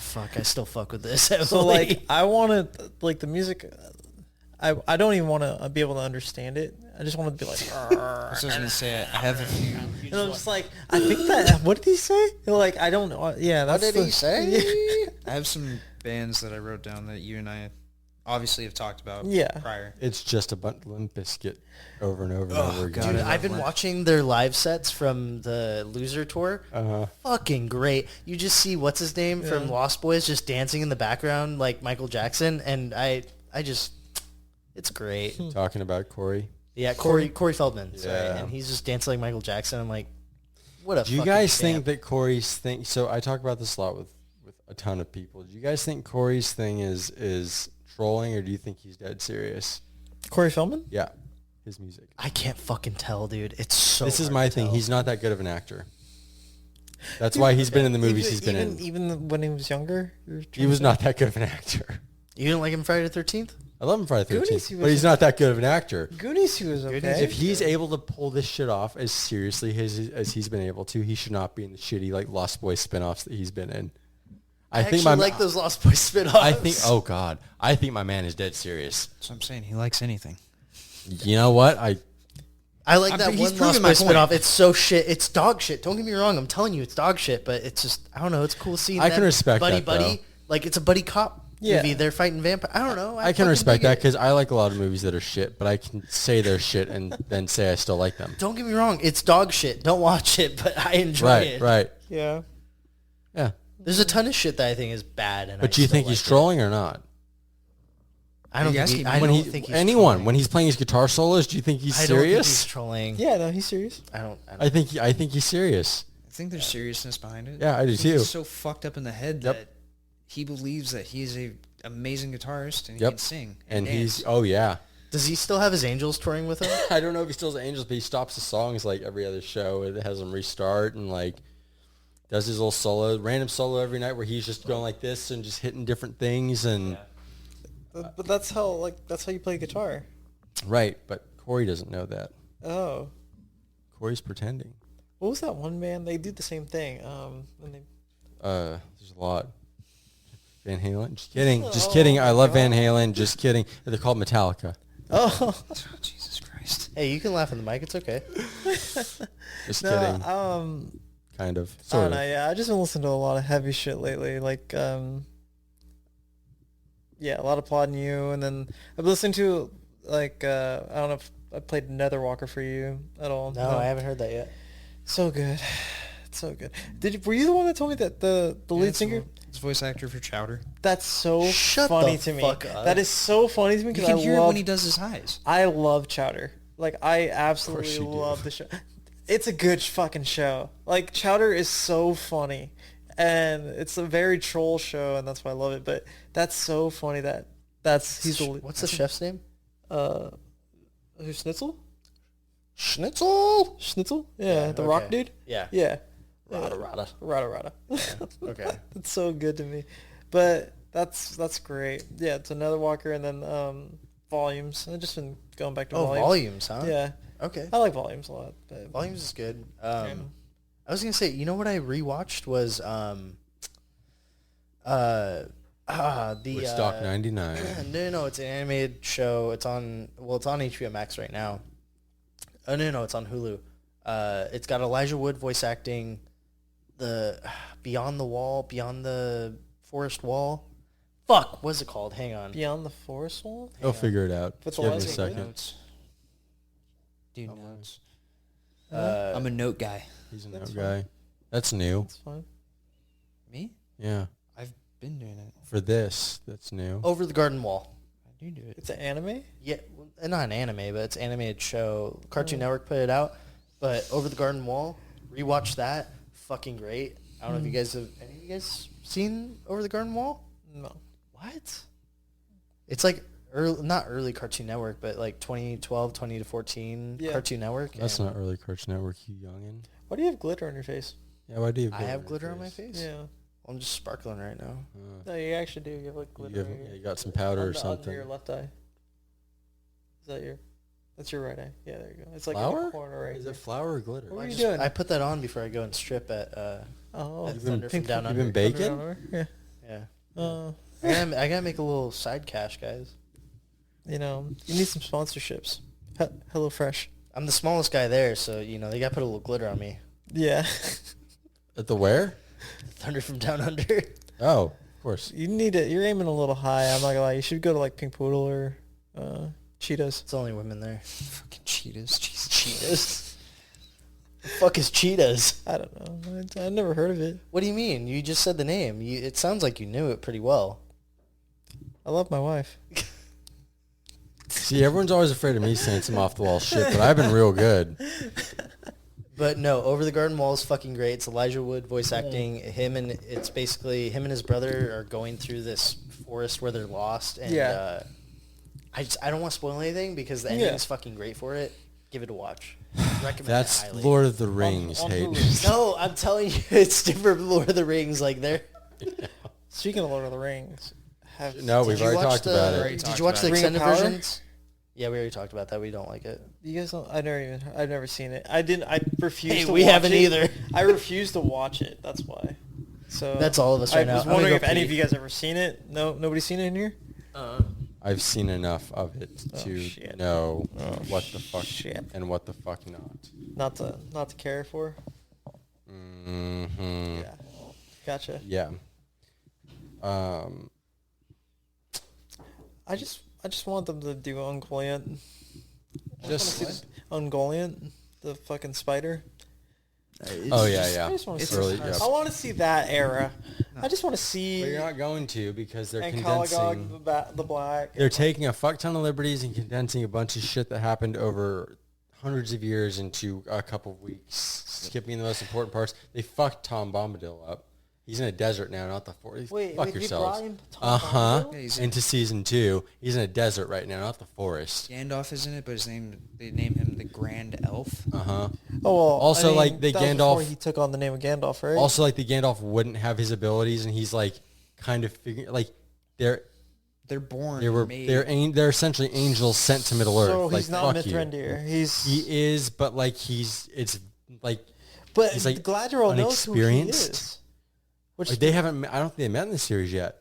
fuck, I still fuck with this. So like I want to like the music. I don't even want to be able to understand it. I just want to be like. So I was gonna say I have a few. And I'm just like, I think that. What did he say? Like, I don't know. Yeah, that's what did he say? I have some bands that I wrote down that you and I obviously have talked about Yeah. prior. It's just a Limp Bizkit over and over and over again. God, Dude, I I've been love watching their live sets from the Loser tour. Fucking great. You just see what's his name from Lost Boys just dancing in the background like Michael Jackson, and I just, it's great. Talking about Corey. Yeah, Corey Feldman. Sorry, Yeah. and he's just dancing like Michael Jackson. I'm like, what a. Do you fucking guys champ. think that Corey's thing? So I talk about this a lot with a ton of people. Do you guys think Corey's thing is trolling, or do you think he's dead serious? Corey Feldman? Yeah, his music. I can't fucking tell, dude. It's so. This is hard my to thing. tell. He's not that good of an actor. That's why he's been in the movies he's been in. Even when he was younger? He was not that good of an actor. You didn't like him Friday the 13th? I love him Friday the Goonies, 13th, he but was he's not that good of an actor. Goonies, he was okay. If he's able to pull this shit off as seriously as he's been able to, he should not be in the shitty like Lost Boys spinoffs that he's been in. I think actually like those Lost Boys spinoffs. I think. Oh God, I think my man is dead serious. So I'm saying he likes anything. You know what? I like that he's one proving Lost my Boys point. spinoff. It's so shit. It's dog shit. Don't get me wrong. I'm telling you, it's dog shit. But it's just, I don't know. It's cool seeing. I can respect buddy, that, buddy. though. Like it's a buddy cop movie. They're fighting vampire. I don't know. I can respect that because I like a lot of movies that are shit, but I can say they're shit and then say I still like them. Don't get me wrong. It's dog shit. Don't watch it, but I enjoy it. Right. Yeah. Yeah. There's a ton of shit that I think is bad. And But do you think he's trolling or not? I don't think. I When don't he, think he's anyone trolling. when he's playing his guitar solos, do you think he's I don't think serious? he's trolling. Yeah, no, he's serious. I think he's serious. I think there's seriousness behind it. Yeah, I do too. He's so fucked up in the head Yep. that he believes that he is a amazing guitarist and he Yep. can sing And dance. he's yeah. Does he still have his Angels touring with him? I don't know if he still has Angels, but he stops the songs like every other show. It has him restart and like does his little solo, random solo every night where he's just going like this and just hitting different things and But that's how you play guitar. right. But Corey doesn't know that. Oh. Corey's pretending. What was that one band? They do the same thing. And they There's a lot. Van Halen. Just kidding. Just kidding. I love Van Halen. Just kidding. They're called Metallica. Oh. Jesus Christ. Hey, you can laugh on the mic. It's okay. Just No, kidding. Kind of. I Sort don't of. know, yeah, I just been listening to a lot of heavy shit lately. Like, yeah, a lot of Plot New, and then I've listened to like I don't know if I played Netherwalker for you at all. No, I haven't heard that yet. So good, it's so good. Were you the one that told me that the lead singer? It's voice actor for Chowder. That's so Shut funny the to me. fuck up. That is so funny to me You because can I hear it love when he does his highs. I love Chowder. Like I absolutely you do. love the show. It's a good fucking show. Like Chowder is so funny, and it's a very troll show, and that's why I love it. But that's so funny he's the What's the chef's name? who's Schnitzel? Schnitzel. Schnitzel? Yeah, the rock dude. Yeah. Yeah. Rada. Rada. Okay. It's so good to me, but that's great. Yeah, it's another Walker, and then Volumes. I've just been going back to Oh, Volumes. Volumes, huh? Yeah, Okay. I like Volumes a lot. But Volumes is good. I was gonna say, you know what I rewatched was The Woodstock 99. No, it's an animated show. It's on HBO Max right now. Oh no, it's on Hulu. It's got Elijah Wood voice acting. The Beyond the Forest Wall. Fuck, what's it called? Hang on. Beyond the Forest Wall? He'll figure it out. With Give him a Elijah second. Notes. Do notes. Uh, I'm a note guy. He's a That's note guy. That's new. That's fine. Me? Yeah. I've been doing it. For this, that's new. Over the Garden Wall. I do it. It's an anime? Yeah, well, not an anime, but it's an animated show. Cartoon Network put it out. But Over the Garden Wall, rewatch that. Fucking great. I don't know if you guys have... Any of you guys seen Over the Garden Wall? No. What? It's like not early Cartoon Network, but like 2012, 20 to 14 Yeah. Cartoon Network. That's and not early Cartoon Network, you youngin. Why do you have glitter on your face? Yeah, why do you I have glitter on my face. Yeah. I'm just sparkling right now. No, you actually do. You have like glitter. You, have, right yeah, here. you got some powder or Under something. your left eye. Is that your... That's your right eye. Yeah, there you go. It's like in Flour? the corner right Is here. it flour or glitter? What are you just- doing? I put that on before I go and strip at Oh, at You've been- Thunder from Down you've Under. been baking? Yeah. Yeah. Uh, I gotta make a little side cash, guys. you know, you need some sponsorships. Hello Fresh. I'm the smallest guy there, so you know they gotta put a little glitter on me. Yeah. At the where? Thunder from Down Under. Oh, of course. You need it. You're aiming a little high. I'm not gonna lie. You should go to like Pink Poodle or Cheetahs. It's only women there. Fucking cheetahs. Jesus. Cheetahs. The fuck is Cheetahs? I don't know. I've never heard of it. What do you mean? You just said the name. It sounds like you knew it pretty well. I love my wife. See, everyone's always afraid of me saying some off-the-wall shit, but I've been real good. But no, Over the Garden Wall is fucking great. It's Elijah Wood voice acting. It's basically him and his brother are going through this forest where they're lost. And Yeah. I don't want to spoil anything because the ending is fucking great for it. Give it a watch. Recommend That's it highly. Lord of the Rings, on Hayden. Hulu. No, I'm telling you, it's different from Lord of the Rings. Like there. Speaking of Lord of the Rings, No, we've already talked about Already it. talked Did you watch the about it. Ring of extended Power? versions? Yeah, we already talked about that. We don't like it. you guys don't. I've never seen it. I refuse. Hey, to we watch haven't it. either. I refuse to watch it. That's why. So That's all of us right now. I was I'm gonna wondering go if any pee. of you guys ever seen it. No, nobody's seen it in here. I've seen enough of it to shit. know what the fuck shit. and what the fuck not. Not to care for. Mm-hmm. Yeah. Gotcha. Yeah. I just want them to do Ungoliant. Just Ungoliant, the fucking spider. oh yeah. I just want to it's see. Early, yeah. I want to see that era. I just want to see. But you're not going to because they're and condensing. Caligog the Black. They're taking a fuck ton of liberties and condensing a bunch of shit that happened over hundreds of years into a couple of weeks, skipping the most important parts. They fucked Tom Bombadil up. He's in a desert now, not the forest. Wait, fuck they brought yourselves. in Tom Uh-huh. Bombadil? Yeah, Into season 2. He's in a desert right now, not the forest. Gandalf is in it, but they name him the Grand Elf. Uh-huh. Oh well. Also, like, the that was before Gandalf- he took on the name of Gandalf, right? Also, like, the Gandalf wouldn't have his abilities, and he's, like, kind of figuring... Like, they're They're made. they're essentially angels sent to Middle Earth. so like, he's not fuck you. Mithrandir. He's He is, but, like, it's, like... but he's, like, Galadriel knows who he unexperienced. is. Which Like, they haven't... I don't think they met in the series yet.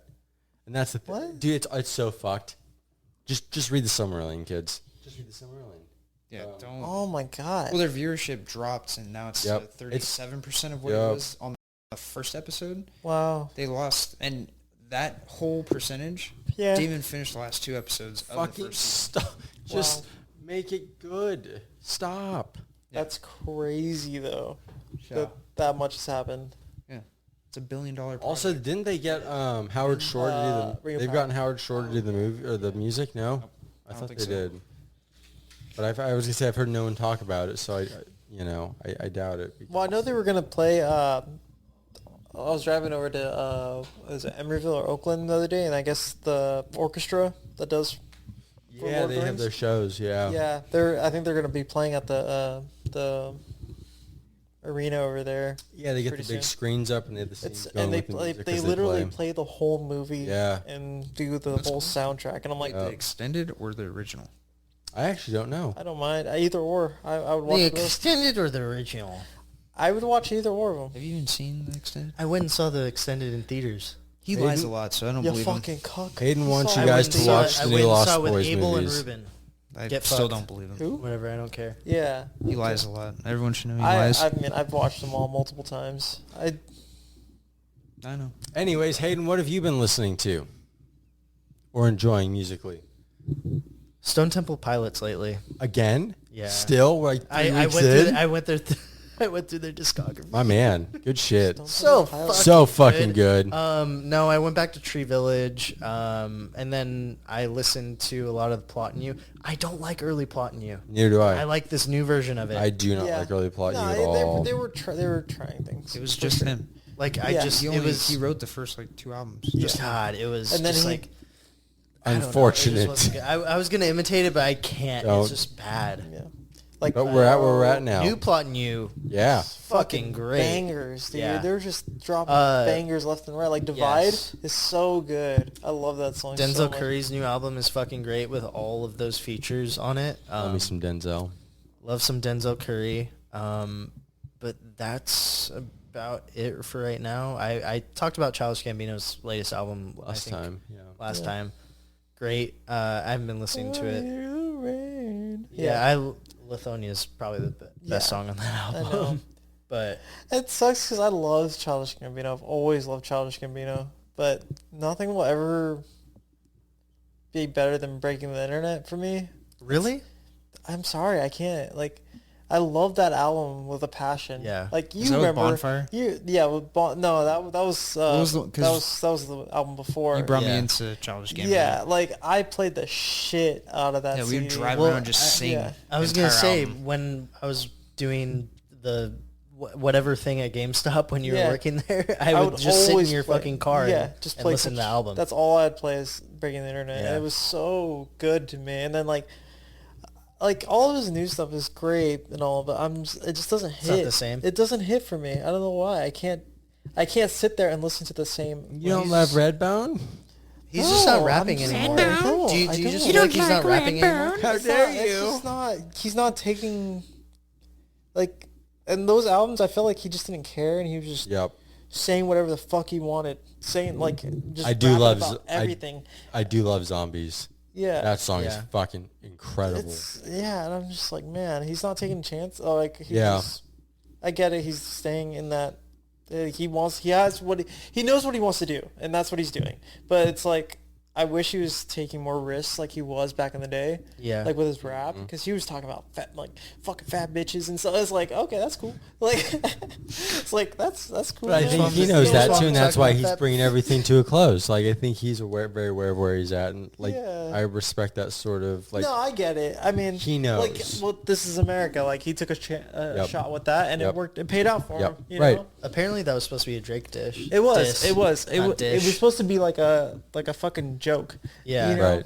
And that's the thing. What? Dude, it's so fucked. Just read the Silmarillion, kids. Just read the Silmarillion. Yeah, don't. Oh my god. Well, their viewership dropped, and now it's Yep. 37% of what Yep. it was on the first episode. Wow. They lost, and that whole percentage Yeah. didn't even finish the last 2 episodes of the Fucking first season. stop. Just make it good. Stop. That's crazy though. Yeah. That much has happened. Yeah, it's $1 billion. Also, didn't they get Howard Shore to do Ring the... of They've Power. gotten Howard Shore to do the movie or the music? No? I don't thought think they so. did. But I was going to say I've heard no one talk about it, so I doubt it. Well, I know they were gonna play. I was driving over to was it Emeryville or Oakland the other day, and I guess the orchestra that does. for Yeah, Lord of they the have Rings. their shows, yeah. Yeah, I think they're gonna be playing at the arena over there. Yeah, they get the Pretty big soon. screens up and they have the scenes It's going and they with the play, music they as literally play. play the whole movie. Yeah. And do the whole soundtrack, and I'm like, The extended or the original? I actually don't know. I don't mind either or. I would watch The both. extended or the original? I would watch either or of them. Have you even seen the extended? I went and saw the extended in theaters. He lies a lot, so I don't You believe him. fucking cuck. Hayden wants you saw guys it. to watch I the went new and Lost saw it with Boys Abel movies. and Ruben. I Get still fucked. don't believe him. Who? Whatever, I don't care. Yeah. He lies a lot. Everyone should know he lies. I mean, I've watched them all multiple times. I know. Anyways, Hayden, what have you been listening to or enjoying musically? Stone Temple Pilots lately. Again? Yeah. Still? Like 3 I weeks went in? through. I went through. I went through their discography. My man. Good shit. So fucking good. No, I went back to Tree Village, and then I listened to a lot of the Plot in You. I don't like early Plot in You. Neither do I. I like this new version of it. I do not like early plot you at they all. they were trying things. It was for just sure. him. like I Yeah. just He wrote the first like 2 albums. just God, it was And then just he- like I don't know, it just Unfortunate. wasn't good. I was gonna imitate it, but I can't. Don't. It's just bad. Yeah. Like But we're at where we're at now. New Plot in You, Yeah. fucking great. bangers, dude. Yeah. They're just dropping Uh, bangers left and right. Like Divide yes. is so good. I love that song. so Denzel much. Curry's new album is fucking great with all of those features on it. Love me some Denzel. Love some Denzel Curry. But that's about it for right now. I talked about Childish Gambino's latest album Last I think, time. Yeah. Last Yeah. time. Great. I haven't been listening to it. Rain. Yeah, Lithonia is probably the best Yeah. song on that I know. album. But It sucks because I love Childish Gambino. I've always loved Childish Gambino, but nothing will ever be better than Breaking the Internet for me. really? I'm sorry, I can't. Like, I love that album with a passion. Yeah. Like you Is that with remember Bonfire? No, that was was the- 'cause that was the album before. You brought me Yeah. into Childish Gambino. Yeah, like I played the shit out of that. Yeah, we would CD. drive Well, around just sing. yeah. I was the going to entire say, album. when I was doing the whatever thing at GameStop when you were Yeah. working there, I would just sit in always your play- fucking car yeah, and, just and play listen to the such- album. That's all I'd play is Breaking the Internet. Yeah. It was so good to me. And then like all of his new stuff is great and all, but it just doesn't hit. not the same. It doesn't hit for me. I don't know why. I can't sit there and listen to the same. You don't love Redbone? He's just not No, rapping I'm anymore. sorry, I don't. Do you I just don't. feel like he's not rapping anymore? How It's dare not- you? It's just not. He's not taking like. And those albums, I felt like he just didn't care, and he was just Yep. saying whatever the fuck he wanted, saying like just I do rapping love about everything. I do love Zombies. Yeah, That song is Yeah. fucking incredible. and I'm just like, man, he's not taking a chance. Oh, like Yeah. I get it. He's staying in that. He knows what he wants to do, and that's what he's doing. But it's like, I wish he was taking more risks like he was back in the day. Yeah. Like with his rap, because he was talking about fucking fat bitches and so it's like, okay, that's cool. Like, it's like that's cool. But I man. think he Just knows don't that want too, to and that's talk why about he's that. bringing everything to a close. Like I think he's very aware of where he's at, and like Yeah. I respect that sort of like. No, I get it. I mean, He Like, knows. well, this is America. Like, he took a Yep. shot with that, and Yep. it worked. It paid out for Yep. him. You Right. know? Apparently that was supposed to be a Drake dish. It was. Diss, It was. It not was. It dish. was supposed to be like a fucking joke. Yeah. You know? Right.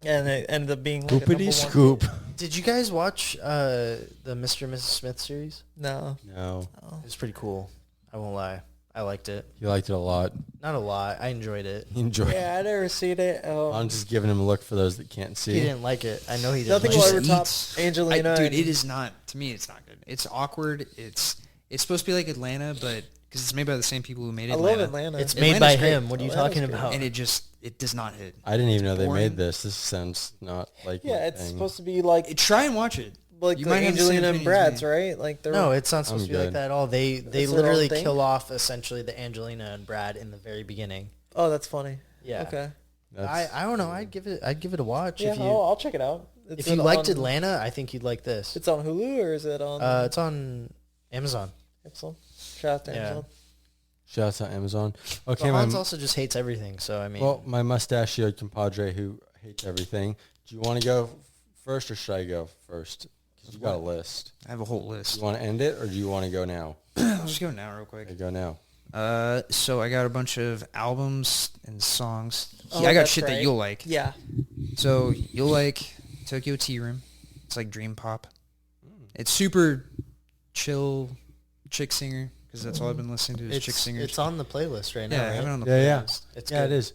And it ended up being like a Scoopity number one. scoop. Did you guys watch the Mr. and Mrs. Smith series? No. No, It was pretty cool. I won't lie. I liked it. he liked it a lot. Not a lot. I enjoyed it. He enjoyed. Yeah, I never seen it. I'm just giving him a look for those that can't see. He didn't like it. I know he didn't. Nothing like will it. ever top eats- Angelina. Dude, and- it is not. To me, it's not good. It's awkward. It's supposed to be like Atlanta, but because it's made by the same people who made I Atlanta. love Atlanta. It's Atlanta's made by great. him. What are you Atlanta's talking great. about? and it does not hit. I didn't even know they Boring. made this. This sounds not like my yeah, it's thing. supposed to be like Try and watch it. like You the might have the same Angelina and opinion as Brad's, me. right? Like they're No, it's not supposed to be like good. that at all. They It's their own literally thing? kill off essentially the Angelina and Brad in the very beginning. Oh, that's funny. Yeah. Okay. I don't know. I'd give it a watch Yeah, if you I'll check it out. if Is you it liked on- Atlanta. I think you'd like this. It's on Hulu or is it on? It's on Amazon. Amazon. Shout out to Yeah. Amazon. Shout out to Amazon. Okay, Well, my, Hans also just hates everything. So I mean, well, my mustachioed compadre who hates everything. Do you want to go first or should I go first? 'Cause you got a list. I have a whole Do list. you want to end it or do you want to go now? I'll just go now real quick. Okay, go now. So I got a bunch of albums and songs. Oh, I got that's shit that right. you'll like. Yeah. So you'll like Tokyo Tea Room. It's like dream pop. It's super chill chick singer because that's all I've been listening to is chick singers. it's on the playlist right now. yeah, I right? have it on the Yeah, yeah. playlist. It's Yeah, good. it is.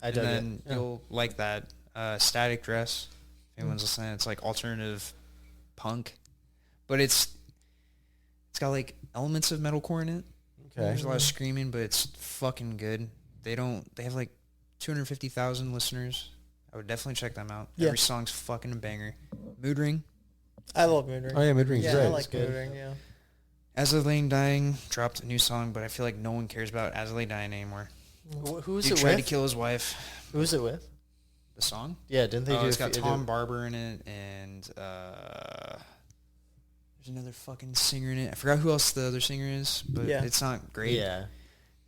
I And dug it. then you'll like that Static Dress. If anyone's listening, it's like alternative punk, but it's got like elements of metalcore in it. Okay. There's a lot of screaming, but it's fucking good. They have like 250,000 listeners. I would definitely check them out. Yeah. Every song's fucking a banger. Mood Ring. I love Mood Ring. Oh yeah, Mood Ring's Yeah, great. I like Mood Ring. Yeah. As I Lay Dying dropped a new song, but I feel like no one cares about As I Lay Dying anymore. Who was Dude it tried to with? kill his wife. Who was it with? The song? Yeah, didn't they do? It's got do- Tom Barber in it, and there's another fucking singer in it. I forgot who else the other singer is, but Yeah. it's not great. Yeah.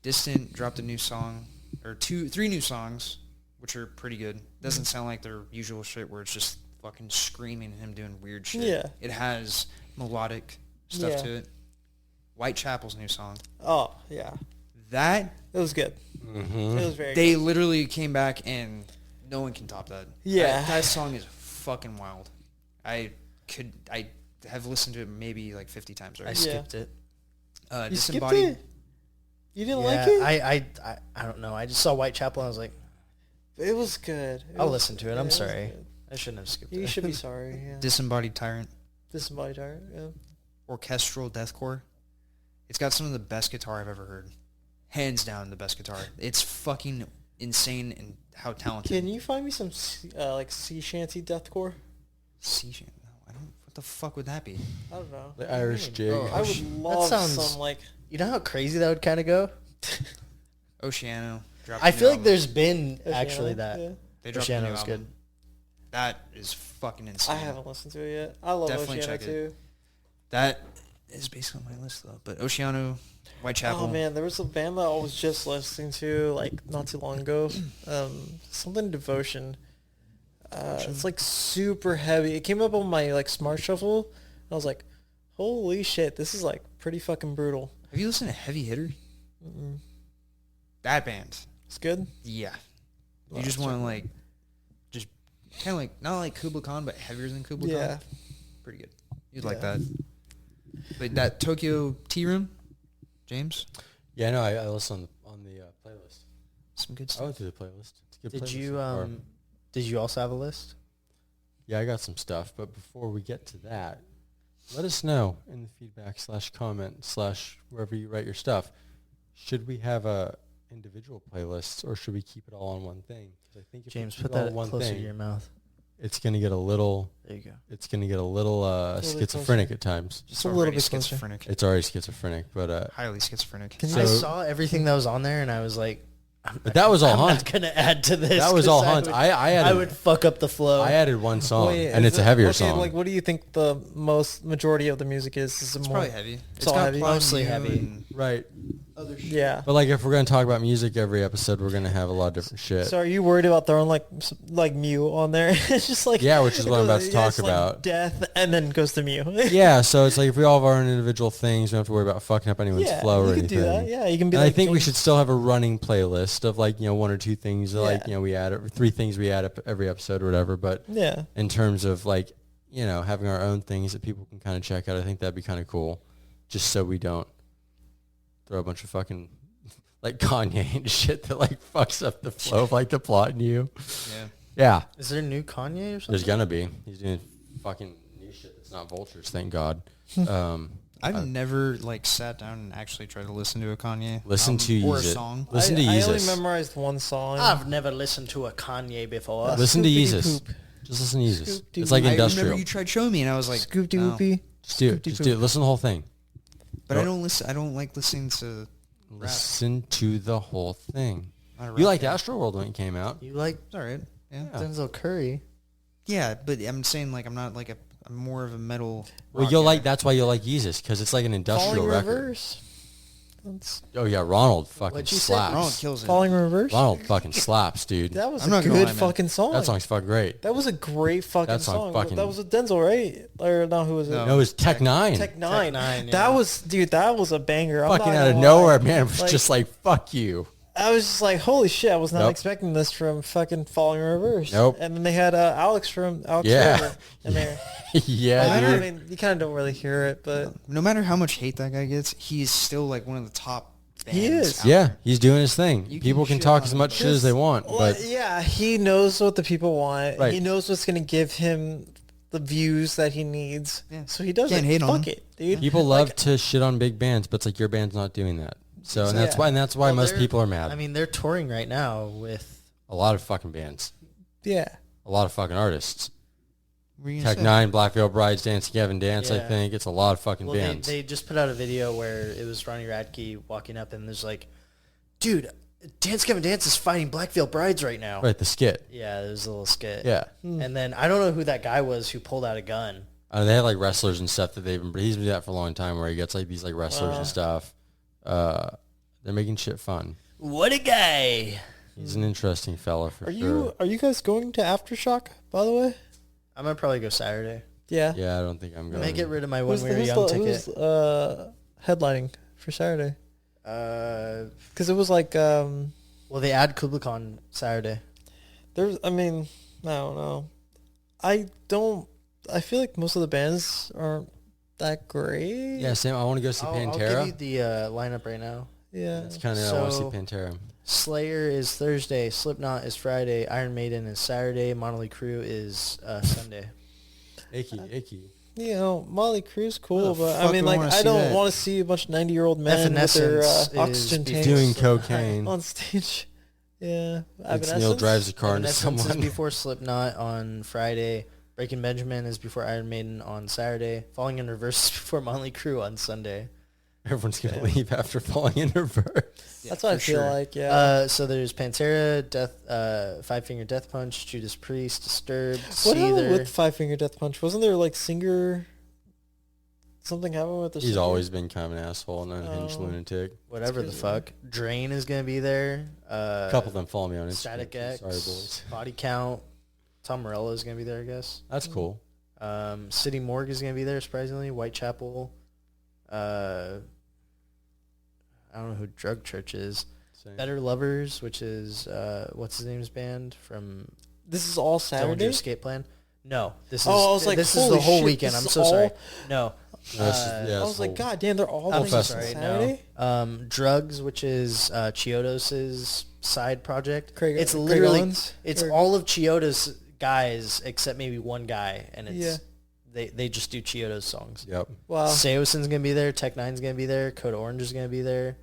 Distant dropped a new song, or three new songs, which are pretty good. Doesn't sound like their usual shit where it's just fucking screaming and him doing weird shit. Yeah. It has melodic stuff Yeah. to it. Whitechapel's new song. Oh yeah, That, it was good. Mm-hmm. It was very. they good. literally came back and no one can top that. Yeah. That song is fucking wild. I have listened to it maybe like 50 times I already. skipped it. You skipped Disembodied. it. You didn't Yeah, like it? I don't know. I just saw Whitechapel and I was like, It was good. I'll listen to it. I'm was sorry. good. I shouldn't have skipped You it. should be sorry. Yeah. Disembodied Tyrant. Disembodied Tyrant. Yeah. Orchestral deathcore. It's got some of the best guitar I've ever heard. Hands down the best guitar. It's fucking insane and how talented. Can you find me some like sea shanty deathcore? No, I don't. What the fuck would that be? I don't know. The Irish jig. Oh, I would love sounds- some like. You know how crazy that would kind of go? Oceano. dropped I a new feel like album. there's been Oceano, actually that. yeah. They dropped a new Oceano was album. good. That is fucking insane. I haven't listened to it yet. I love Definitely Oceano check it. too. That is basically on my list though. But Oceano, Whitechapel. Oh man, there was a band that I was just listening to like not too long ago. Something Devotion. It's like super heavy. It came up on my like smart shuffle. And I was like, holy shit, this is like pretty fucking brutal. Have you listened to Heavy Hitter? That band. It's good. Yeah. Well, You just check want it to out. like, just kind of like, not like Kubla Khan, but heavier than Kubla Yeah. Khan. Pretty good. You'd like Yeah. that. But that Tokyo Tea Room, James, Yeah, no, I listened on the playlist. some good I stuff. went through the playlist. It's a good Did playlist you so far. did you also have a list? Yeah, I got some stuff, but before we get to that, let us know in the feedback /comment/ wherever you write your stuff. Should we have a individual playlists or should we keep it all on one thing? 'Cause I think if James, we keep put it all that on one closer thing, to your mouth. it's gonna get a little. There you go. It's gonna get a little little bit schizophrenic closer. at times. Just a little Already bit closer. schizophrenic. It's already schizophrenic, but Highly schizophrenic. Can I So- saw everything that was on there and I was like, but that was all I'm Hans. not gonna add to this. That was 'cause all I Hans. would- I added. I would fuck up the flow. I added one song, Wait, and is it's a it- heavier okay, song. Like, what do you think the most majority of the music is? Is it It's more? probably heavy. It's all heavy. Mostly You heavy. and- Right. Yeah. But like, if we're gonna talk about music every episode, we're gonna have a lot of different shit. So are you worried about throwing like Mew on there? It's just like Yeah, which is what I'm about to it's talk like about. death and then goes to Mew. Yeah, so it's like if we all have our own individual things, we don't have to worry about fucking up anyone's Yeah, flow or you anything. can do that. Yeah, you can be And like I think we James- should still have a running playlist of like, one or two things that like, Yeah. we add, or 3 things we add up every episode or whatever. But Yeah. in terms of like, having our own things that people can kind of check out, I think that'd be kind of cool. Just so we don't throw a bunch of fucking like Kanye and shit that like fucks up the flow of like the plot in you. Yeah. Yeah, Is there new Kanye or something? there's gonna be. He's doing fucking new shit that's not vultures, thank God. I've never like sat down and actually tried to listen to a Kanye Listen to album or a Yeezus. song. Listen to I only Yeezus. memorized one song. I've never listened to a Kanye before. Listen to Scoopity Yeezus. poop. Just listen to Yeezus. Scoop-dee It's like whoop. I industrial. remember you tried showing me, and I was like, Scoop de no. whoopie. Just do it. Just do it. Listen to the whole thing. But I don't listen. I don't like listening to rap. Listen to the whole thing. Not a You rap liked guy. Astroworld when it came out. You like It's all right. Yeah. Yeah. Denzel Curry? Yeah, but I'm saying like I'm not like I'm more of a metal. Well, rock you'll guy. like. That's why you'll like Yeezus, because it's like an industrial Falling record. Reverse. That's Oh yeah, Ronald fucking What'd you say? slaps. Ronald kills it. Falling Reverse. Ronald fucking slaps, dude. That was I'm a not gonna good lie, man. fucking song. That song's fucking great. That was a great fucking That song song. fucking- That was a Denzel, right? Or no, who was it? No. No, it was Tech Nine. Tech Nine. Nine, yeah. That was, dude. That was a banger. I'm Fucking not out of gonna nowhere, lie. man. It was Like, just like, fuck you. I was just like, holy shit! I was not Nope. expecting this from fucking Falling Reverse. Nope. And then they had Alex from Alex Yeah. River in there. Yeah, I dude. mean, you kind of don't really hear it, but No matter how much hate that guy gets, he's still like one of the top bands. He is. out Yeah, there. he's doing his thing. You People can can shit talk on as him, much but- shit as they want, well, but yeah, he knows what the people want. Right. He knows what's gonna give him the views that he needs. Yeah. So he does Can't it. hate on Fuck him. it, dude. people love to shit on big bands, but it's like your band's not doing that. So and that's why Well, most they're- people are mad. I mean, they're touring right now with. A lot of fucking bands, Yeah. a lot of fucking artists. What were you Tech gonna say? Nine, Black Veil Brides, Dancing Kevin Dance. I Yeah. think it's a lot of fucking Well, bands. they just put out a video where it was Ronnie Radke walking up and there's like, dude, Dance Kevin Dance is fighting Black Veil Brides right now. Right, the skit. Yeah, there's a little skit. Yeah, And then I don't know who that guy was who pulled out a gun. they have like wrestlers and stuff that he's been doing that for a long time, where he gets like these like wrestlers and stuff. They're making shit fun. What a guy! He's an interesting fella for sure. Are you guys going to Aftershock, by the way? I'm gonna probably go Saturday. Yeah. Yeah, I don't think I'm going. May get rid of my When Who's We Were Young ticket. who's headlining for Saturday? Because it was like Well, they add Kubla Khan Saturday. there's. I mean, I don't know. I feel like most of the bands aren't that great. Yeah, Sam. I want to go see I'll Pantera. give you the lineup right now. Yeah. That's kind of I want to see So- Pantera. Slayer is Thursday, Slipknot is Friday, Iron Maiden is Saturday, Motley Crue is Sunday. Icky. You know, Molly Crew's cool, Who the but I fuck mean, would like, wanna I see don't that? want to see a bunch of 90-year-old men with their Evanescence is oxygen tanks Doing cocaine. on stage. Yeah. Vince Neil drives a car into Evanescence is someone. before Slipknot on Friday, Breaking Benjamin is before Iron Maiden on Saturday, Falling in Reverse is before Motley Crue on Sunday. Everyone's gonna leave after falling in reverse. That's what I for feel sure. like, yeah. So there's Pantera, Five Finger Death Punch, Judas Priest, Disturbed, What happened Seether. with Five Finger Death Punch? Wasn't there, like, singer... Something happened with the He's singer? always been kind of an asshole, an unhinged Oh. lunatic. Whatever the crazy. fuck. Drain is gonna be there. A couple of them follow me on Instagram. Static X. Sorry, boys. Body Count. Tom Morello is gonna be there, I guess. That's cool. City Morgue is gonna be there, surprisingly. Whitechapel. I don't know who Drug Church is. Same. Better Lovers, which is what's his name's band from This is all Dillinger Saturday? Escape Plan. No, this is Oh, I was like, this is holy the whole shit, weekend. this I'm is so sorry. all- No, No, this is- yeah, I it's was like, whole- God damn, they're all I'm on so festival. sorry. Saturday? No. Drugs, which is Chiodos' side project. Craig- it's Craig literally Owens? it's Or- all of Chiodos except except maybe one guy, and it's Yeah. they just do Chiodos songs. Yep. Wow. Seosin's gonna be there. Tech Nine's gonna be there. Code Orange is gonna be there.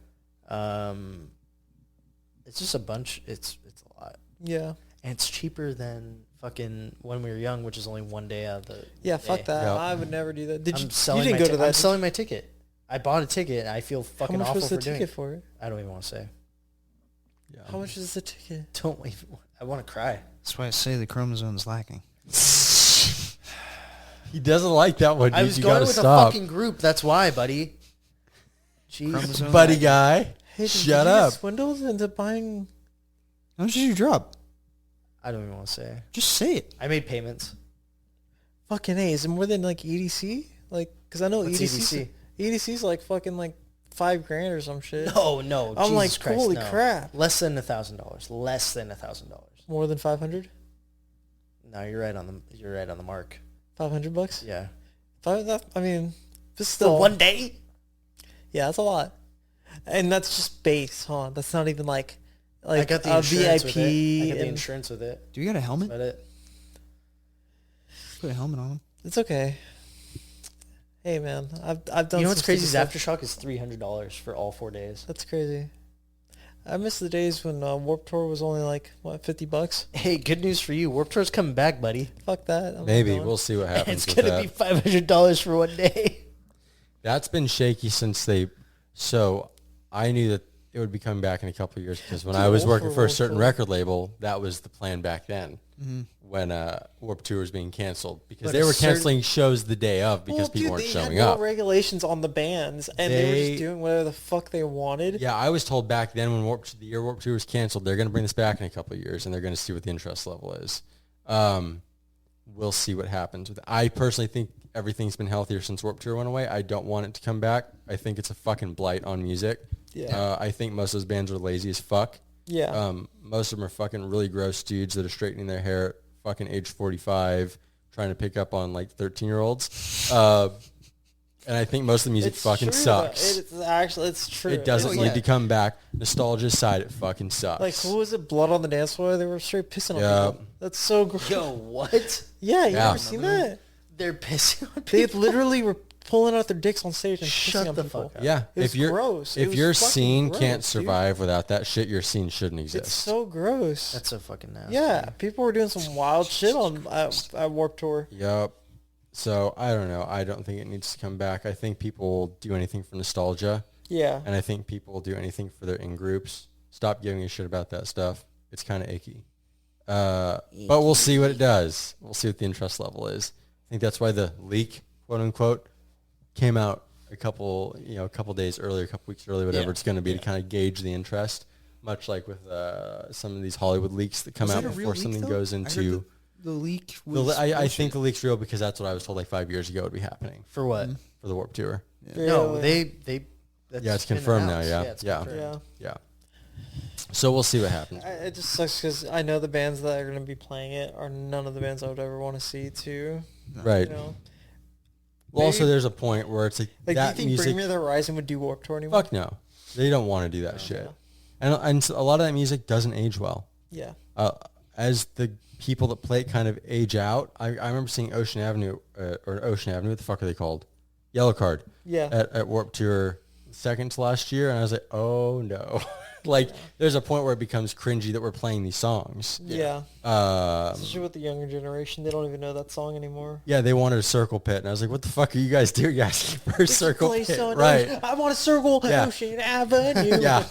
It's just a bunch. It's a lot, Yeah. and it's cheaper than fucking When We Were Young, which is only one day out of the Yeah, day. fuck that. Yeah. I would never do that. Did I'm you? selling You didn't my go to that. I'm selling my ticket. I bought a ticket. And I feel How fucking much awful was for the doing ticket it. for it? I don't even want to say. Yeah. How much is the ticket? Don't wait. I want to cry. That's why I say the chromosome's lacking. He doesn't like that one. I dude. was You going gotta with stop. a fucking group. That's why, buddy. Jeez. Chromosome buddy lacking. guy. Hey, Shut did you up. get swindled into buying? How much did you drop? I don't even want to say. Just say it. I made payments. Fucking A, is it more than like EDC? Like, cause I know What's EDC. EDC? EDC's like fucking like $5,000 or some shit. No. I'm Jesus like, Christ, holy no. crap. Less than $1,000. Less than $1,000. More than 500? No, you're right on the mark. $500? Yeah. I mean, but For still. one day. Yeah, that's a lot. And that's just base, huh? That's not even like I got the a insurance VIP. with it. I got the and insurance with it. Do you got a helmet? That's about it. Put a helmet on him. it's okay. Hey man, I've done. You know what's some crazy is stupid stuff. Aftershock is $300 for all 4 days. That's crazy. I miss the days when Warped Tour was only like what $50. Hey, good news for you. Warped Tour's coming back, buddy. Fuck that. I'm not Maybe going. we'll see what happens. It's with gonna that. be $500 for one day. That's been shaky since they. So I knew that it would be coming back in a couple of years because when Too I was old working for for a Warped certain Tour. record label, that was the plan back then. Mm-hmm. When Warped Tour was being canceled because But they a were certain- canceling shows the day of because Well, people dude, weren't they showing had no up. regulations on the bands, and they were They- just doing whatever the fuck they wanted. Yeah, I was told back then when the year Warped Tour was canceled, they're going to bring this back in a couple of years, and they're going to see what the interest level is. We'll see what happens with it. I personally think everything's been healthier since Warped Tour went away. I don't want it to come back. I think it's a fucking blight on music. Yeah. I think most of those bands are lazy as fuck. Yeah. Most of them are fucking really gross dudes that are straightening their hair at fucking age 45, trying to pick up on like 13-year-olds. And I think most of the music It's fucking true, sucks. It's true. It doesn't It's need like, to come back. Nostalgia side, it fucking sucks. like who was it? Blood on the Dance Floor. They were straight pissing on Yeah. people. That's so gross. Yo, what? Yeah, you Yeah. ever seen that? They're pissing on They people. literally were pulling out their dicks on stage and Shut kissing on the people. fuck up. Yeah, It was gross. It if was your fucking scene gross, can't dude. survive without that shit, your scene shouldn't exist. It's so gross. That's so fucking nasty. Yeah, people were doing some wild shit on at Warped Tour. Yep. So I don't know. I don't think it needs to come back. I think people will do anything for nostalgia, Yeah. and I think people will do anything for their in groups. Stop giving a shit about that stuff. It's kind of icky. But we'll see what it does. We'll see what the interest level is. I think that's why the leak, quote unquote, came out a couple days earlier, a couple weeks earlier, whatever it's going to be, to kind of gauge the interest. Much like with some of these Hollywood leaks that come out before something goes into. The leak was I think the leak's real because that's what I was told like 5 years ago would be happening For what? for the Warped Tour. No, Really? they. That's Yeah, it's been confirmed now, announced. yeah. it's Yeah. confirmed. Yeah. So we'll see what happens. It just sucks because I know the bands that are going to be playing it are none of the bands I would ever want to see too. Right. You know? Well, also Maybe- there's a point where it's like Like, do you that think music. Bring Me the Horizon would do Warped Tour anymore? Fuck no. They don't want to do that shit. Yeah. And a lot of that music doesn't age well. Yeah. As the people that play it kind of age out, I remember seeing Ocean Avenue, what the fuck are they called? Yellow Card. Yeah. At Warped Tour second to last year, and I was like, oh no. Like, there's a point where it becomes cringy that we're playing these songs. Yeah. Especially with the younger generation, they don't even know that song anymore. Yeah, they wanted a Circle Pit, and I was like, what the fuck are you guys doing? You asking for a Circle Place Pit? on Right. I want to circle Yeah. Ocean Avenue. Yeah.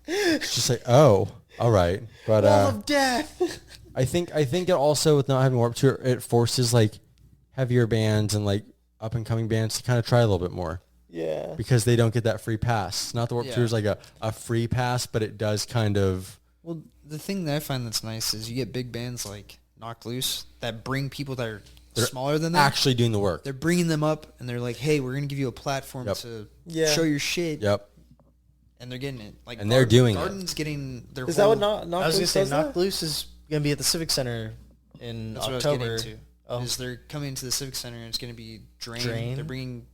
It's just like, oh, all right. But Wall of Death. I think it also, with not having Warped Tour, it forces like heavier bands and like up and coming bands to kind of try a little bit more. Yeah. Because they don't get that free pass. It's not the Warped Yeah. Tour is like a free pass, but it does kind of. Well, the thing that I find that's nice is you get big bands like Knocked Loose that bring people that are They're smaller than them. actually doing the work. They're bringing them up, and they're like, "Hey, we're gonna give you a platform Yep. to Yeah. show your shit." Yep. And they're getting it. Like, And they're doing it. Garden's getting their. Is whole, that what Knock I was gonna Loose say does that? Knock Loose is gonna be at the Civic Center in That's what I was October. getting to. Oh. Is they're coming to the Civic Center, and it's gonna be Drain. Drain? They're bringing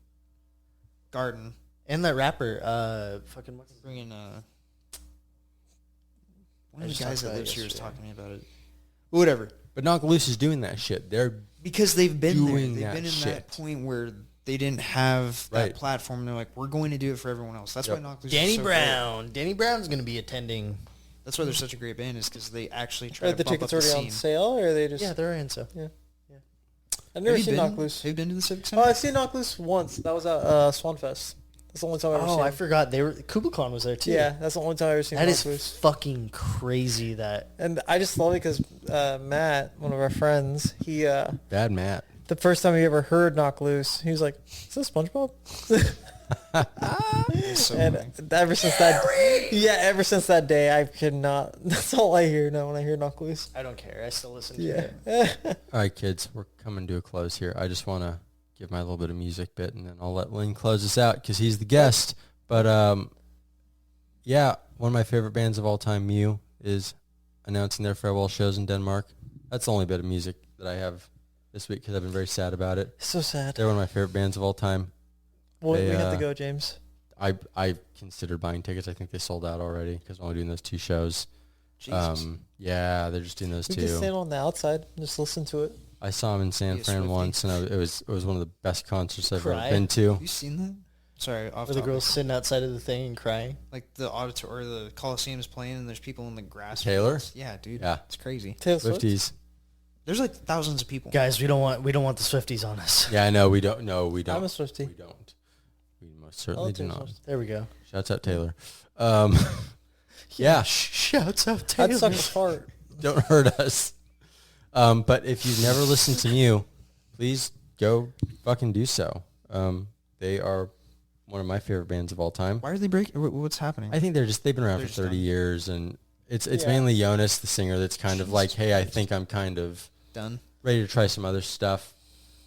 Garden. And that rapper, fucking what's his Bringing one I of just the guys talked that about it lives here was yesterday. talking to me about it. Whatever. But Knock Loose is doing that shit. They're Because they've been doing there. that They've been in shit. that point where they didn't have that Right. platform. And they're like, we're going to do it for everyone else. That's Yep. why Knock Loose Danny is so Brown. Danny Brown's gonna be attending. Great. That's why they're such a great band, is because they actually try Are to the bump up tickets the already scene. on sale, or are they just? Yeah, they're in. So I've never Have you seen been? Knock Loose. Have you been to the Civic Center? Oh, I've seen Knock Loose once. That was at Swanfest. That's the only time I've ever seen. Oh, I them. forgot they were. Kubla Khan was there too. Yeah, that's the only time I've ever seen that Knock is Loose. fucking crazy. That And I just love it because Matt, one of our friends, he bad Matt. the first time he ever heard Knock Loose, he was like, "Is this SpongeBob?" It's so And funny. ever since that day, I could not. That's all I hear now when I hear Knock Loose. I don't care. I still listen to Yeah. it. All right, kids, we're coming to a close here. I just want to give my little bit of music bit, and then I'll let Lynn close us out because he's the guest. But yeah, one of my favorite bands of all time, Mew, is announcing their farewell shows in Denmark. That's the only bit of music that I have this week because I've been very sad about it. So sad. They're one of my favorite bands of all time. Well, we they, have to go, James. I considered buying tickets. I think they sold out already because we're only doing those two shows. Jesus. Yeah, they're just doing those We two. can stand on the outside and just listen to it. I saw him in San Be a Fran Swiftie. once, and it was one of the best concerts I've Cry? ever been to. Have you seen that? Sorry, off Where the topic. girls sitting outside of the thing and crying. Like the auditor or the Coliseum is playing, and there's people in the grass. Taylor? fields. Yeah, dude. Yeah. It's crazy. Taylor Swift. Swifties. There's like thousands of people. Guys, we don't want the Swifties on us. Yeah, I know. We don't. No, we don't. I'm a Swiftie. We don't. We most I certainly love do Taylor not. Swift. There we go. Shouts out Taylor. Yeah, Shouts out I'd Taylor. suck a fart. don't hurt us. But if you've never listened to Mew, please go fucking do so. They are one of my favorite bands of all time. Why are they breaking? What's happening? I think they've been around They're for just 30 done. years, and it's Yeah. mainly Jonas, the singer, that's kind of like, hey, I think I'm kind of Done. ready to try some other stuff.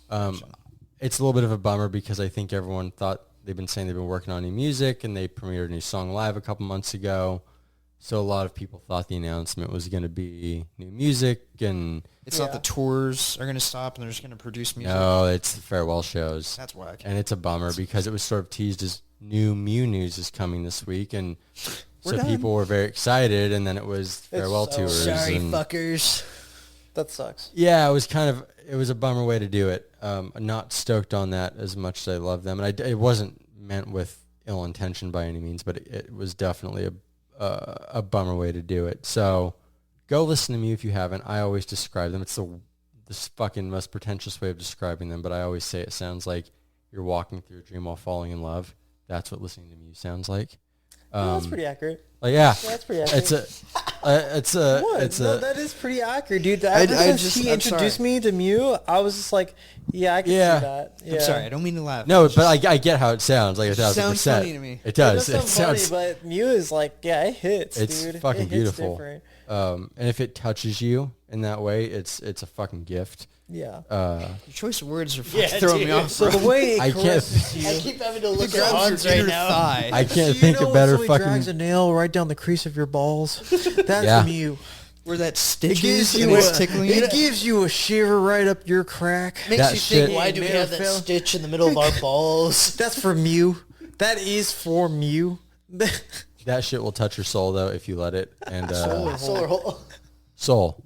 It's a little bit of a bummer because I think everyone thought they've been saying they've been working on new music, and they premiered a new song live a couple months ago. So a lot of people thought the announcement was going to be new music, and It's not Yeah. the tours are going to stop, and they're just going to produce music. no, it's the farewell shows. That's whack. And it's a bummer because it was sort of teased as new Mew news is coming this week, and We're so done. people were very excited, and then it was farewell so tours. Sorry, and fuckers. That sucks. Yeah, it was a bummer way to do it. I'm not stoked on that as much as I love them, and it wasn't meant with ill intention by any means, but it was definitely a bummer way to do it. So go listen to me if you haven't. I always describe them. It's the fucking most pretentious way of describing them, but I always say it sounds like you're walking through a dream while falling in love. That's what listening to Muse sounds like. That's pretty accurate. Like, yeah, That's pretty accurate. No, that is pretty accurate, dude. Ever since he introduced me to Mew, I was just like, yeah, I can see that. Yeah. I'm sorry, I don't mean to laugh. No, but I get how it sounds, like 1,000%. Sounds funny to me. It does. It sounds funny, but Mew is like, yeah, it hits, it's dude. fucking It hits beautiful. different. And if it touches you in that way, it's a fucking gift. Yeah. Your choice of words are fucking throwing me off. So the way I it can't- caresses you. I keep having to look at Grabs Hans your right inner now. thigh. I can't So think you know of better when somebody drags fucking. a nail right down the crease of your balls? That's Yeah. Mew. Where that It stitch gives is you and it's tickling you. it gives you a shiver right up your crack. Makes That you shit- think, why do we have that Nail stitch in the middle of our balls? That's for Mew. That is for Mew. That shit will touch your soul though if you let it. And Solar hole. soul.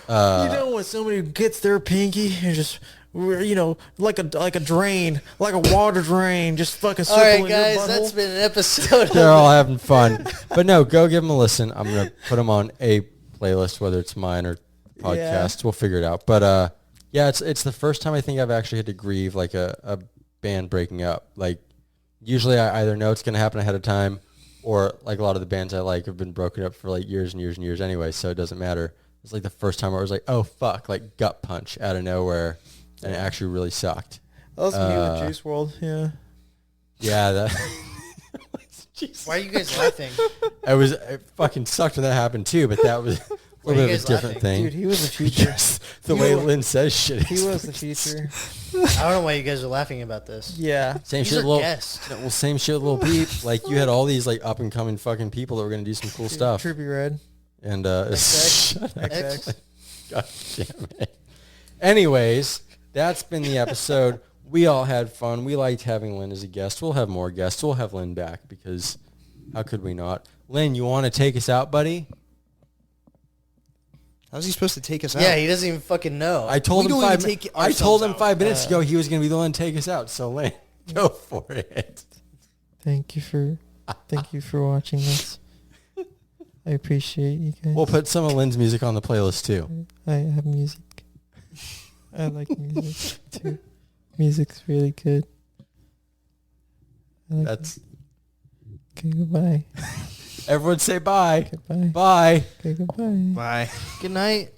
You know when somebody gets their pinky and just, you know, like a drain, like a water drain, just fucking All circling right, your guys, butthole. that's been an episode. They're all having fun. But no, go give them a listen. I'm gonna put them on a playlist, whether it's mine or podcast. We'll figure it out. But yeah, it's the first time I think I've actually had to grieve like a band breaking up. Like usually I either know it's gonna happen ahead of time, or like a lot of the bands I like have been broken up for like years and years and years anyway, so it doesn't matter. It's like the first time where I was like, oh fuck, like gut punch out of nowhere, and it actually really sucked. That was Mew and Juice WRLD, yeah. Yeah, that. Jeez. Why are you guys laughing? It fucking sucked when that happened too, but that was a Why are little you bit of a guys different laughing? thing. Dude, he was the future. Just the He way wa- Lynn says shit. He was the future. I don't know why you guys are laughing about this. Yeah. Same These shit, are little. guests. Well, same shit, little beep. Like you had all these like up and coming fucking people that were gonna do some cool stuff, Trippy Red. and XX. X. God damn it. Anyways, that's been the episode. We all had fun. We liked having Lynn as a guest. We'll have more guests. We'll have Lynn back because how could we not? Lynn, you want to take us out, buddy? How's he supposed to take us out? Yeah, he doesn't even fucking know. I told We him don't even 5 take I told him ourselves 5 minutes ago he was going to be the one to take us out. So Lynn, go for it. Thank you for watching this. I appreciate you guys. We'll put some of Lynn's music on the playlist too. I have music. I like music too. Music's really good. I like That's it. Okay, goodbye. everyone say bye. Goodbye. Bye. Okay, goodbye. Bye. Good night.